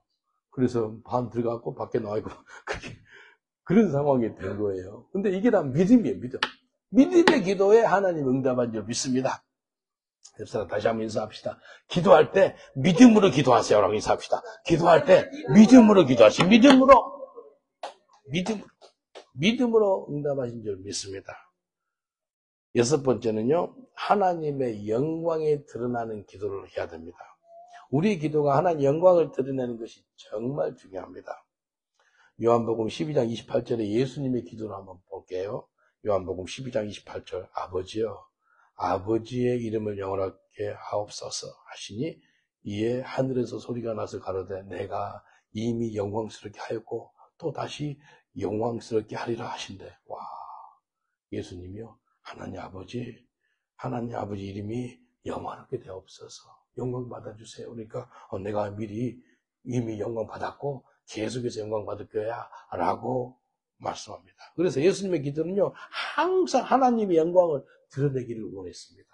그래서 반 들어가고 밖에 나와있고, 그런 상황이 된 거예요. 근데 이게 다 믿음이에요, 믿음. 믿음의 기도에 하나님 응답한 줄 믿습니다. 옆사람 다시 한번 인사합시다. 기도할 때 믿음으로 기도하세요라고 인사합시다. 기도할 때 믿음으로 기도하세요. 믿음으로 응답하신 줄 믿습니다. 6번째는요, 하나님의 영광에 드러나는 기도를 해야 됩니다. 우리 기도가 하나님 영광을 드러내는 것이 정말 중요합니다. 요한복음 12장 28절에 예수님의 기도를 한번 볼게요. 요한복음 12장 28절 아버지여 아버지의 이름을 영원하게 하옵소서 하시니 이에 하늘에서 소리가 나서 가로되 내가 이미 영광스럽게 하였고 또 다시 영광스럽게 하리라 하신대. 와, 예수님이요 하나님 아버지 이름이 영원하게 되옵소서 영광 받아주세요. 그러니까 내가 미리 이미 영광 받았고 계속해서 영광 받을 거야 라고 말씀합니다. 그래서 예수님의 기도는요 항상 하나님의 영광을 드러내기를 원했습니다.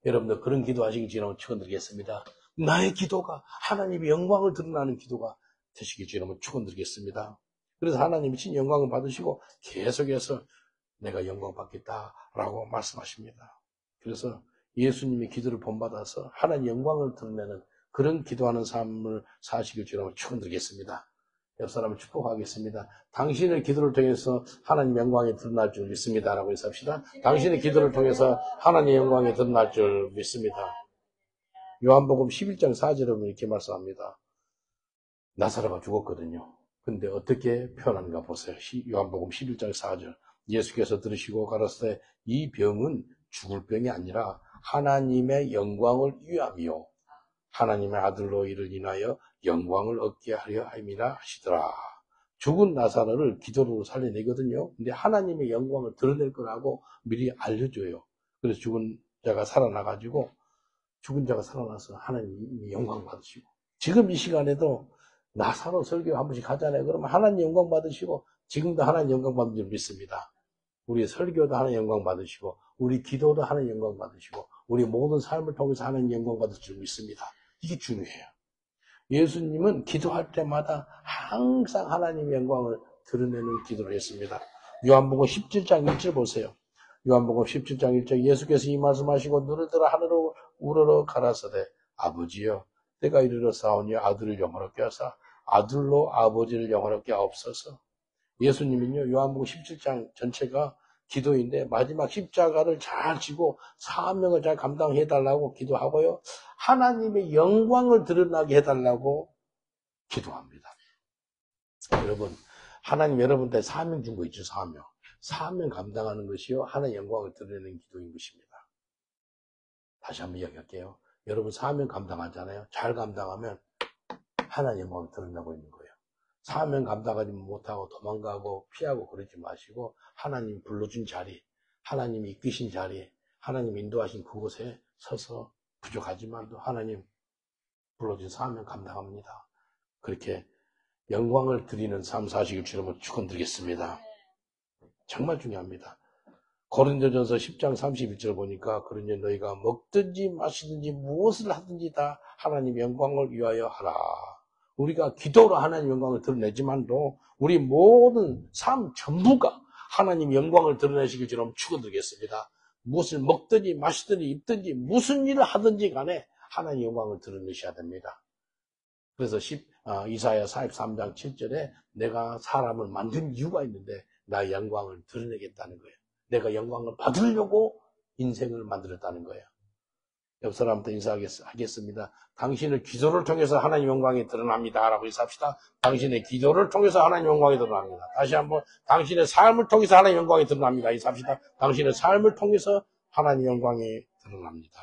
여러분들 그런 기도하시기 지나면 축원드리겠습니다. 나의 기도가 하나님의 영광을 드러나는 기도가 되시기 지나면 축원드리겠습니다. 그래서 하나님이 친 영광을 받으시고 계속해서 내가 영광 받겠다라고 말씀하십니다. 그래서 예수님의 기도를 본받아서 하나님 영광을 드러내는 그런 기도하는 삶을 사시길 주님으로 축원드리겠습니다. 옆 사람을 축복하겠습니다. 당신의 기도를 통해서 하나님 영광이 드러날 줄 믿습니다. 라고 인사합시다. 당신의 기도를 통해서 하나님 영광이 드러날 줄 믿습니다. 요한복음 11장 4절에 보면 이렇게 말씀합니다. 나사로가 죽었거든요. 근데 어떻게 표현하는가 보세요. 요한복음 11장 4절. 예수께서 들으시고 가라사대 이 병은 죽을 병이 아니라 하나님의 영광을 위함이요 하나님의 아들로 이를 인하여 영광을 얻게 하려 함이라 하시더라. 죽은 나사로를 기도로 살려내거든요. 근데 하나님의 영광을 드러낼 거라고 미리 알려줘요. 그래서 죽은 자가 살아나가지고 죽은 자가 살아나서 하나님이 영광 받으시고 지금 이 시간에도 나사로 설교 한 번씩 하잖아요. 그러면 하나님 영광 받으시고 지금도 하나님 영광 받는 줄 믿습니다. 우리 설교도 하나님 영광 받으시고 우리 기도도 하나님 영광 받으시고 우리 모든 삶을 통해서 하나님 영광 받을 줄 믿습니다. 이게 중요해요. 예수님은 기도할 때마다 항상 하나님의 영광을 드러내는 기도를 했습니다. 요한복음 17장 1절 보세요. 요한복음 17장 1절 예수께서 이 말씀하시고 눈을 들어 하늘로 우러러 가라사대 아버지여 때가 이르러 싸우니 아들을 영화롭게 하사 아들로 아버지를 영화롭게 하옵소서. 예수님은요 요한복음 17장 전체가 기도인데 마지막 십자가를 잘 지고 사명을 잘 감당해달라고 기도하고요. 하나님의 영광을 드러나게 해달라고 기도합니다. 여러분 하나님 여러분한테 사명 준 거 있죠. 사명 감당하는 것이요 하나님의 영광을 드러내는 기도인 것입니다. 다시 한번 이야기할게요. 여러분 사명 감당하잖아요. 잘 감당하면 하나님의 영광을 드러내고 있는 거예요. 사명 감당하지 못하고 도망가고 피하고 그러지 마시고 하나님 불러준 자리, 하나님이 이끄신 자리, 하나님 인도하신 그곳에 서서 부족하지만도 하나님 불러준 사명 감당합니다. 그렇게 영광을 드리는 삶 사시길 주님으로 축원드리겠습니다. 정말 중요합니다. 고린도전서 10장 31절 보니까 그러니 너희가 먹든지 마시든지 무엇을 하든지 다 하나님 영광을 위하여 하라. 우리가 기도로 하나님 영광을 드러내지만도 우리 모든 삶 전부가 하나님 영광을 드러내시길 주님 축원드리겠습니다. 무엇을 먹든지 마시든지 입든지 무슨 일을 하든지 간에 하나님 영광을 드러내셔야 됩니다. 그래서 이사야 43장 7절에 내가 사람을 만든 이유가 있는데 나의 영광을 드러내겠다는 거예요. 내가 영광을 받으려고 인생을 만들었다는 거예요. 옆 사람한테 인사하겠습니다. 당신의 기도를 통해서 하나님 영광이 드러납니다. 라고 인사합시다. 당신의 기도를 통해서 하나님 영광이 드러납니다. 다시 한번 당신의 삶을 통해서 하나님 영광이 드러납니다. 인사합시다. 당신의 삶을 통해서 하나님 영광이 드러납니다.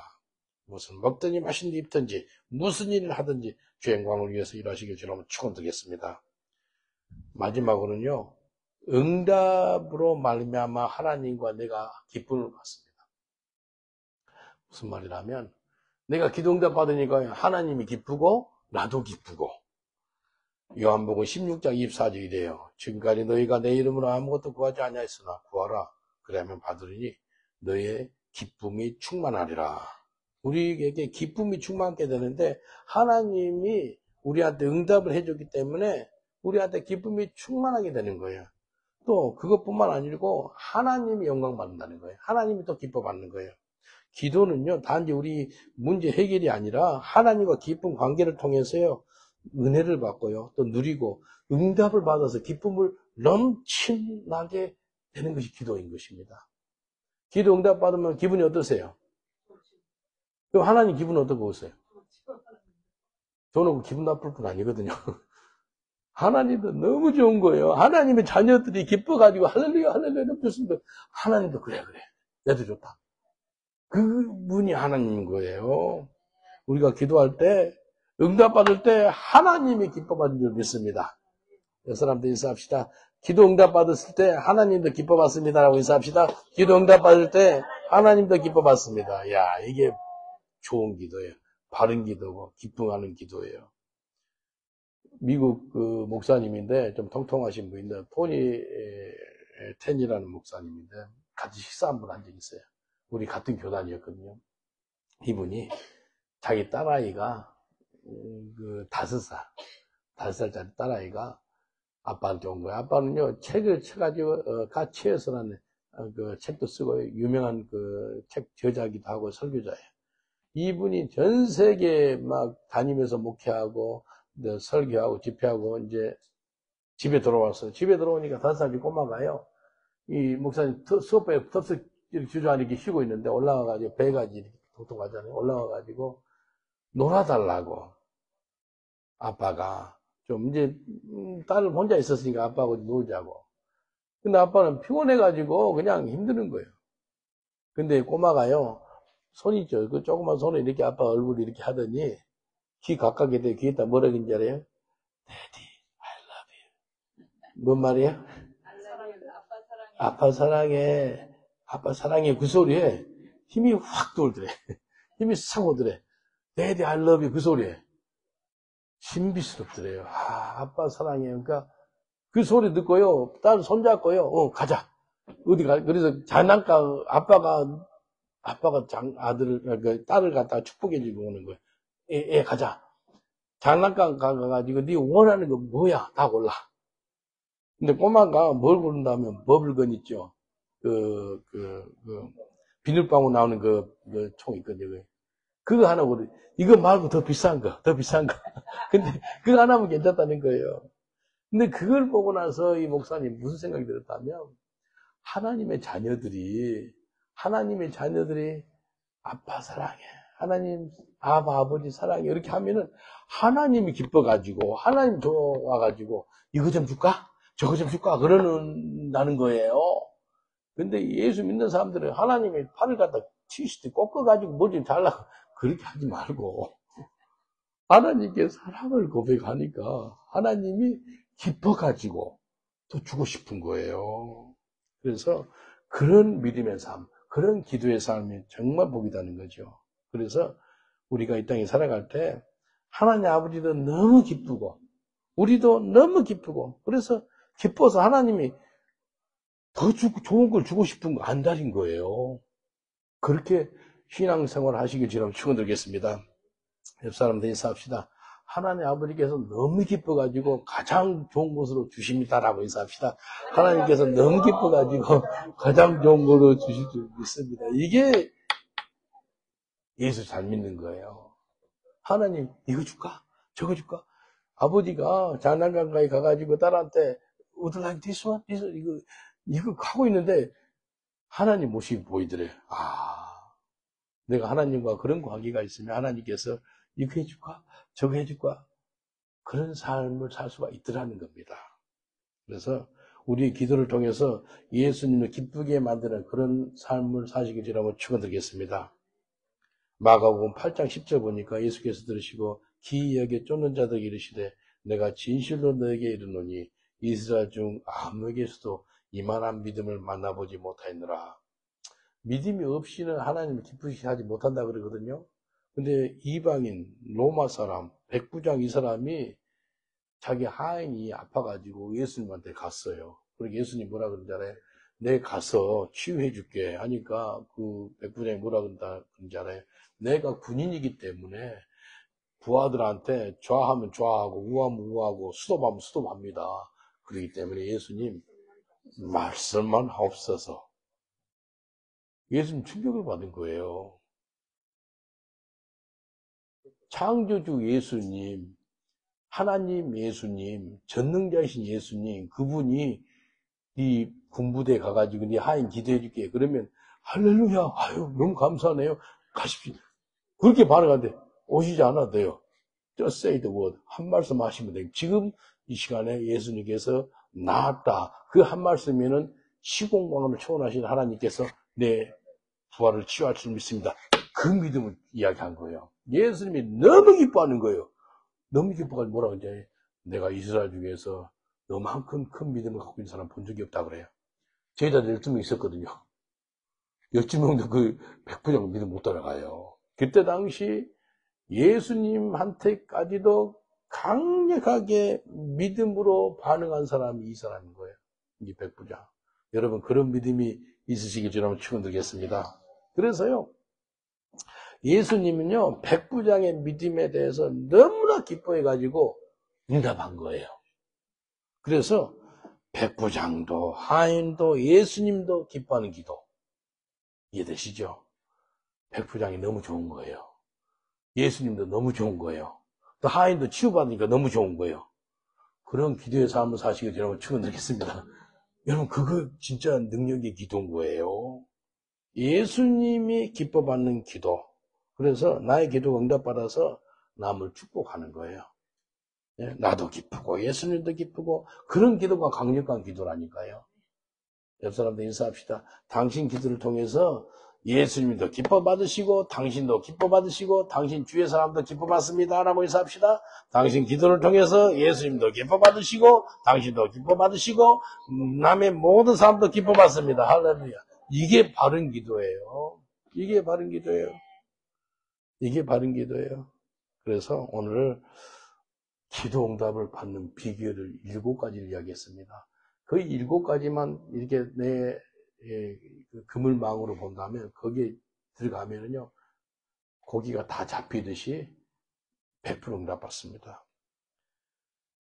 무슨 먹든지 마시든지 입든지 무슨 일을 하든지 주 영광을 위해서 일하시길 주님 축원드리겠습니다. 마지막으로는요. 응답으로 말미암아 하나님과 내가 기쁨을 받습니다. 무슨 말이라면 내가 기도 응답 받으니까 하나님이 기쁘고 나도 기쁘고 요한복음 16장 24절이래요. 지금까지 너희가 내 이름으로 아무것도 구하지 아니하였으나 구하라. 그러면 받으리니 너희의 기쁨이 충만하리라. 우리에게 기쁨이 충만하게 되는데 하나님이 우리한테 응답을 해줬기 때문에 우리한테 기쁨이 충만하게 되는 거예요. 또 그것뿐만 아니고 하나님이 영광 받는다는 거예요. 하나님이 또 기뻐 받는 거예요. 기도는요 단지 우리 문제 해결이 아니라 하나님과 깊은 관계를 통해서요 은혜를 받고요 또 누리고 응답을 받아서 기쁨을 넘치나게 되는 것이 기도인 것입니다. 기도 응답 받으면 기분이 어떠세요? 그럼 하나님 기분 어떻게 보세요? 저는 기분 나쁠 뿐 아니거든요. 하나님도 너무 좋은 거예요. 하나님의 자녀들이 기뻐가지고 할렐루야 할렐루야 넘쳤습니다. 하나님도 그래 내도 좋다. 그분이 하나님인 거예요. 우리가 기도할 때 응답받을 때 하나님이 기뻐받는 줄 믿습니다. 사람들 인사합시다. 기도 응답받았을 때 하나님도 기뻐받습니다 라고 인사합시다. 기도 응답받을 때 하나님도 기뻐받습니다. 야 이게 좋은 기도예요. 바른 기도고 기쁨하는 기도예요. 미국 그 목사님인데 좀 통통하신 분인데 토니 텐이라는 목사님인데 같이 식사 한 번 한 적이 있어요. 우리 같은 교단이었거든요. 이분이 자기 딸아이가 그 5살짜리 딸아이가 아빠한테 온 거예요. 아빠는요 책을 쳐가지고 가치에서라는 그 책도 쓰고 유명한 그 책 저자기도 하고 설교자예요. 이분이 전 세계 막 다니면서 목회하고 설교하고 집회하고 이제 집에 들어왔어요. 집에 들어오니까 5살짜리 꼬마가요. 이 목사님 수업에 덥석 주저앉아 이렇게 쉬고 있는데 올라와가지고 배가 이렇게 통통하잖아요. 올라와가지고 놀아달라고 아빠가 좀 이제 딸은 혼자 있었으니까 아빠하고 놀자고. 근데 아빠는 피곤해가지고 그냥 힘드는 거예요. 근데 꼬마가요 손 있죠. 그 조그만 손에 이렇게 아빠 얼굴 이렇게 하더니 귀 가깝게 돼 귀에다 뭐라 그런지 알아요? Daddy, I love you. 뭔 말이야? 아빠 사랑해. 아빠 사랑해. 그 소리에 힘이 확 돌더래. 힘이 싹 오더래. Daddy, I love you. 그 소리에. 신비스럽더래요. 아, 아빠 사랑해. 그러니까 그 소리 듣고요. 딸 손잡고요. 가자. 어디 가? 그래서 장난감 아빠가 아들을 그러니까 딸을 갖다가 축복해주고 오는 거예요. 가자. 장난감 가가지고 네 원하는 거 뭐야? 다 골라. 근데 꼬마가 뭘 고른다면 버블건 있죠. 비닐방울 나오는 그 총 있거든요. 그거 하나 고르. 이거 말고 더 비싼 거. 근데 그거 하나면 괜찮다는 거예요. 근데 그걸 보고 나서 이 목사님 무슨 생각이 들었다면 하나님의 자녀들이 아빠 사랑해. 하나님, 아버지 사랑해. 이렇게 하면은 하나님이 기뻐가지고, 하나님 좋아가지고, 이거 좀 줄까? 저거 좀 줄까? 그러는다는 거예요. 근데 예수 믿는 사람들은 하나님이 팔을 갖다 치시듯 꺾어가지고 뭐 좀 달라고. 그렇게 하지 말고. 하나님께 사랑을 고백하니까 하나님이 기뻐가지고 또 주고 싶은 거예요. 그래서 그런 믿음의 삶, 그런 기도의 삶이 정말 복이라는 거죠. 그래서 우리가 이 땅에 살아갈 때 하나님 아버지도 너무 기쁘고 우리도 너무 기쁘고 그래서 기뻐서 하나님이 더 좋은 걸 주고 싶은 거 안달인 거예요. 그렇게 신앙생활 하시길 저는 축원드리겠습니다. 옆 사람들 인사합시다. 하나님 아버지께서 너무 기뻐가지고 가장 좋은 것으로 주십니다라고 인사합시다. 하나님께서 너무 기뻐가지고 가장 좋은 것으로 주실 줄 믿습니다. 이게 예수 잘 믿는 거예요. 하나님 이거 줄까? 저거 줄까? 아버지가 장난감가에 가가지고 딸한테 Would you like this one? 이거 하고 있는데 하나님 모습이 보이더래요. 내가 하나님과 그런 관계가 있으면 하나님께서 이거 해줄까? 저거 해줄까? 그런 삶을 살 수가 있더라는 겁니다. 그래서 우리의 기도를 통해서 예수님을 기쁘게 만드는 그런 삶을 사시길 저라고 축원드리겠습니다. 마가복음 8장 10절 보니까 예수께서 들으시고 기이하게 쫓는 자들에게 이르시되 내가 진실로 너에게 이르노니 이스라엘 중 아무에게서도 이만한 믿음을 만나보지 못하였느라. 믿음이 없이는 하나님을 기쁘시게 하지 못한다 그러거든요. 근데 이방인 로마 사람 백부장 이 사람이 자기 하인이 아파가지고 예수님한테 갔어요. 그리고 예수님 뭐라 그러는지 알아요? 내 가서 치유해 줄게 하니까 그 백부장이 뭐라 그러는지 알아요? 내가 군인이기 때문에 부하들한테 좌하면 좌하고 우하면 우하고 수도하면 수도합니다. 그렇기 때문에 예수님 말씀만 하옵소서. 예수님 충격을 받은 거예요. 창조주 예수님, 하나님 예수님, 전능자이신 예수님, 그분이 네 군부대에 가가지고 네 하인 기도해 줄게. 그러면 할렐루야, 아유 너무 감사하네요. 가십시오. 그렇게 반응하는데 오시지 않아도 돼요. Just say the word. 한 말씀 하시면 돼요. 지금 이 시간에 예수님께서 나았다. 그 한 말씀이면 시공간을 초월하신 하나님께서 내 부활을 치유할 줄 믿습니다. 그 믿음을 이야기한 거예요. 예수님이 너무 기뻐하는 거예요. 너무 기뻐가지고 뭐라고 이제 내가 이스라엘 중에서 너만큼 큰 믿음을 갖고 있는 사람 본 적이 없다 그래요. 제자들 12명 있었거든요. 12명도 그 백부장 믿음 못 따라가요. 그때 당시 예수님한테까지도 강력하게 믿음으로 반응한 사람이 이 사람인 거예요. 이 백부장. 여러분 그런 믿음이 있으시길 저는 축원드리겠습니다. 그래서요. 예수님은요. 백부장의 믿음에 대해서 너무나 기뻐해가지고 응답한 거예요. 그래서 백부장도 하인도 예수님도 기뻐하는 기도. 이해되시죠? 백부장이 너무 좋은 거예요. 예수님도 너무 좋은 거예요. 또 하인도 치유받으니까 너무 좋은 거예요. 그런 기도의 삶을 사시길 여러분 축원드리겠습니다. 여러분 그거 진짜 능력의 기도인 거예요. 예수님이 기뻐받는 기도. 그래서 나의 기도가 응답받아서 남을 축복하는 거예요. 나도 기쁘고 예수님도 기쁘고 그런 기도가 강력한 기도라니까요. 옆 사람들 인사합시다. 당신 기도를 통해서 예수님도 기뻐 받으시고 당신도 기뻐 받으시고 당신 주위의 사람도 기뻐 받습니다 라고 인사합시다. 당신 기도를 통해서 예수님도 기뻐 받으시고 당신도 기뻐 받으시고 남의 모든 사람도 기뻐 받습니다. 할렐루야. 이게 바른 기도예요. 이게 바른 기도예요. 이게 바른 기도예요. 그래서 오늘 기도 응답을 받는 비결을 7가지를 이야기했습니다. 그 7가지만 이렇게 내 그물망으로 본다면 거기에 들어가면은요 고기가 다 잡히듯이 100% 응답받습니다.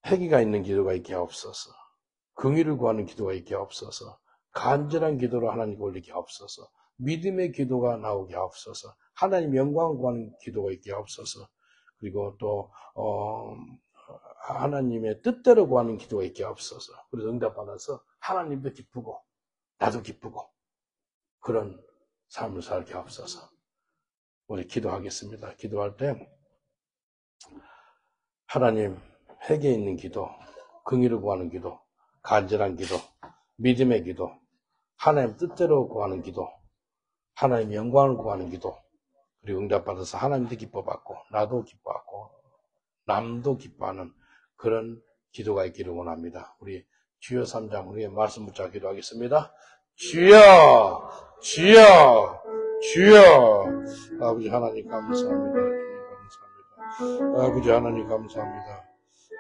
회개가 있는 기도가 있게 없어서, 긍휼을 구하는 기도가 있게 없어서, 간절한 기도로 하나님 올리게 없어서, 믿음의 기도가 나오게 없어서, 하나님 영광을 구하는 기도가 있게 없어서, 그리고 또 하나님의 뜻대로 구하는 기도가 있게 없어서, 그래서 응답받아서 하나님도 기쁘고 나도 기쁘고 그런 삶을 살게 없어서 우리 기도하겠습니다. 기도할 때 하나님 회개 있는 기도, 긍휼을 구하는 기도, 간절한 기도, 믿음의 기도, 하나님 뜻대로 구하는 기도, 하나님 영광을 구하는 기도, 그리고 응답받아서 하나님도 기뻐받고 나도 기뻐하고 남도 기뻐하는 그런 기도가 있기를 원합니다. 우리 주여 3장 우리의 말씀 붙잡아 기도하겠습니다. 주여, 주여, 주여. 아버지 하나님 감사합니다. 주님 감사합니다. 아버지 하나님 감사합니다.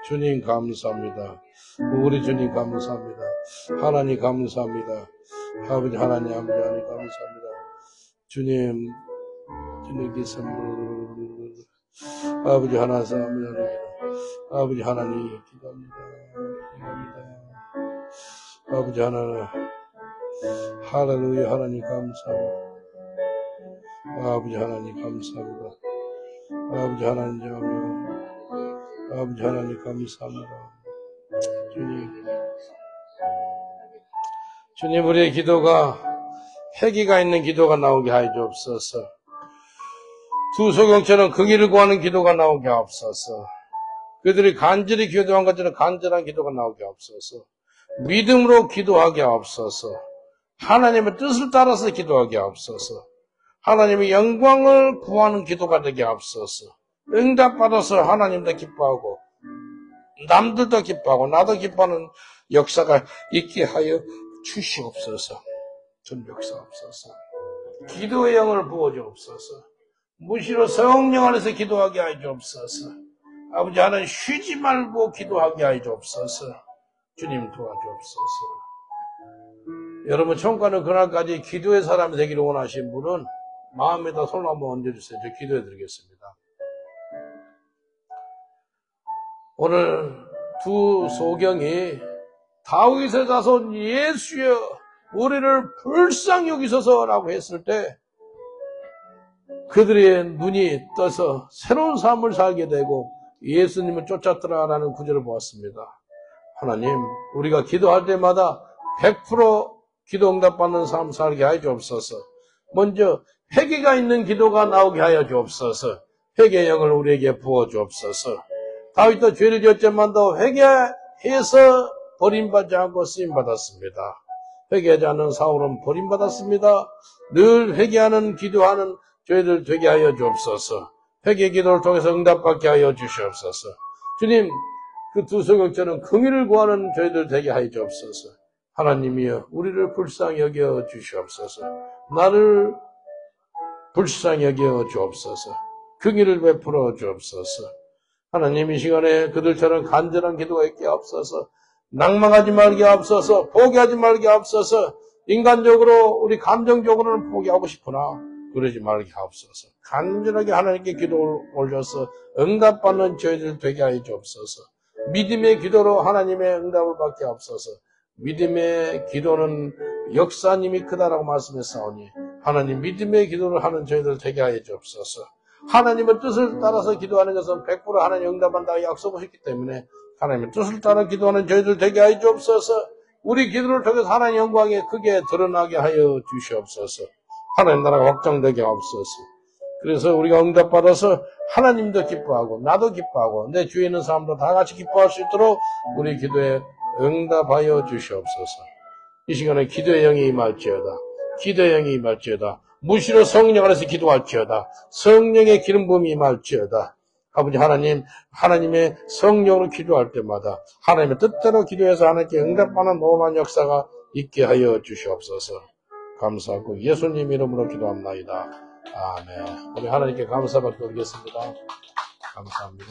주님 감사합니다. 우리 주님 감사합니다. 하나님 감사합니다. 아버지 하나님 감사합니다. 주님께서 아버지 하나님 아버지 하나님 기도합니다. 아버지 하나님 할렐루야 하나님 감사합니다. 아버지 하나님 감사합니다. 아버지 하나님 아버지 하나님 감사합니다. 주님 우리의 기도가 회개가 있는 기도가 나오게 하여 주옵소서. 두 소경처럼 긍휼을 구하는 기도가 나오게 하옵소서. 그들이 간절히 기도한 것처럼 간절한 기도가 나오게 하옵소서. 믿음으로 기도하게 하옵소서. 하나님의 뜻을 따라서 기도하게 하옵소서. 하나님의 영광을 구하는 기도가 되게 하옵소서. 응답받아서 하나님도 기뻐하고 남들도 기뻐하고 나도 기뻐하는 역사가 있게 하여 주시옵소서. 전 역사옵소서. 기도의 영을 부어주옵소서. 무시로 성령 안에서 기도하게 하여 주옵소서. 아버지 하나님 쉬지 말고 기도하게 하여 주옵소서. 주님 도와주옵소서. 여러분 청가는 그날까지 기도의 사람이 되기를 원하신 분은 마음에다 손을 한번 얹어주세요. 저 기도해 드리겠습니다. 오늘 두 소경이 다윗의 자손 예수여 우리를 불쌍히 여기소서라고 했을 때 그들의 눈이 떠서 새로운 삶을 살게 되고 예수님을 쫓았더라라는 구절을 보았습니다. 하나님 우리가 기도할 때마다 100% 기도 응답받는 삶 살게 하여 주옵소서. 먼저 회개가 있는 기도가 나오게 하여 주옵소서. 회개의 영을 우리에게 부어 주옵소서. 다윗도 죄를 지었지만도 회개해서 버림받지 않고 쓰임받았습니다. 회개하지 않는 사울은 버림받았습니다. 늘 회개하는 기도하는 저희들 되게 하여 주옵소서. 회개 기도를 통해서 응답받게 하여 주시옵소서. 주님 그 두 소경처럼 긍휼을 구하는 저희들 되게 하여 주옵소서. 하나님이여 우리를 불쌍히 여겨 주시옵소서. 나를 불쌍히 여겨 주옵소서. 긍휼을 베풀어 주옵소서. 하나님 이 시간에 그들처럼 간절한 기도가 있게 하옵소서. 낭망하지 말게 하옵소서. 포기하지 말게 하옵소서. 인간적으로 우리 감정적으로는 포기하고 싶으나 그러지 말게 하옵소서. 간절하게 하나님께 기도를 올려서 응답받는 저희들 되게 하여 주옵소서. 믿음의 기도로 하나님의 응답을 받게 하옵소서. 믿음의 기도는 역사님이 크다라고 말씀했사오니 하나님 믿음의 기도를 하는 저희들 되게 하여 주옵소서. 하나님의 뜻을 따라서 기도하는 것은 100% 하나님 응답한다고 약속하셨기 때문에 하나님의 뜻을 따라 기도하는 저희들 되게 하여 주옵소서. 우리 기도를 통해서 하나님 영광이 크게 드러나게 하여 주시옵소서. 하나님 나라가 확장되게 하옵소서. 그래서 우리가 응답받아서 하나님도 기뻐하고 나도 기뻐하고 내 주위에 있는 사람도 다 같이 기뻐할 수 있도록 우리 기도에 응답하여 주시옵소서. 이 시간에 기도의 영이 임할지어다. 기도의 영이 임할지어다. 무시로 성령 안에서 기도할지어다. 성령의 기름 부음이 임할지어다. 아버지 하나님, 하나님의 성령으로 기도할 때마다 하나님의 뜻대로 기도해서 하나님께 응답하는 놀라운 역사가 있게 하여 주시옵소서. 감사하고 예수님 이름으로 기도합나이다. 아멘. 우리 하나님께 감사받고 드리겠습니다. 감사합니다.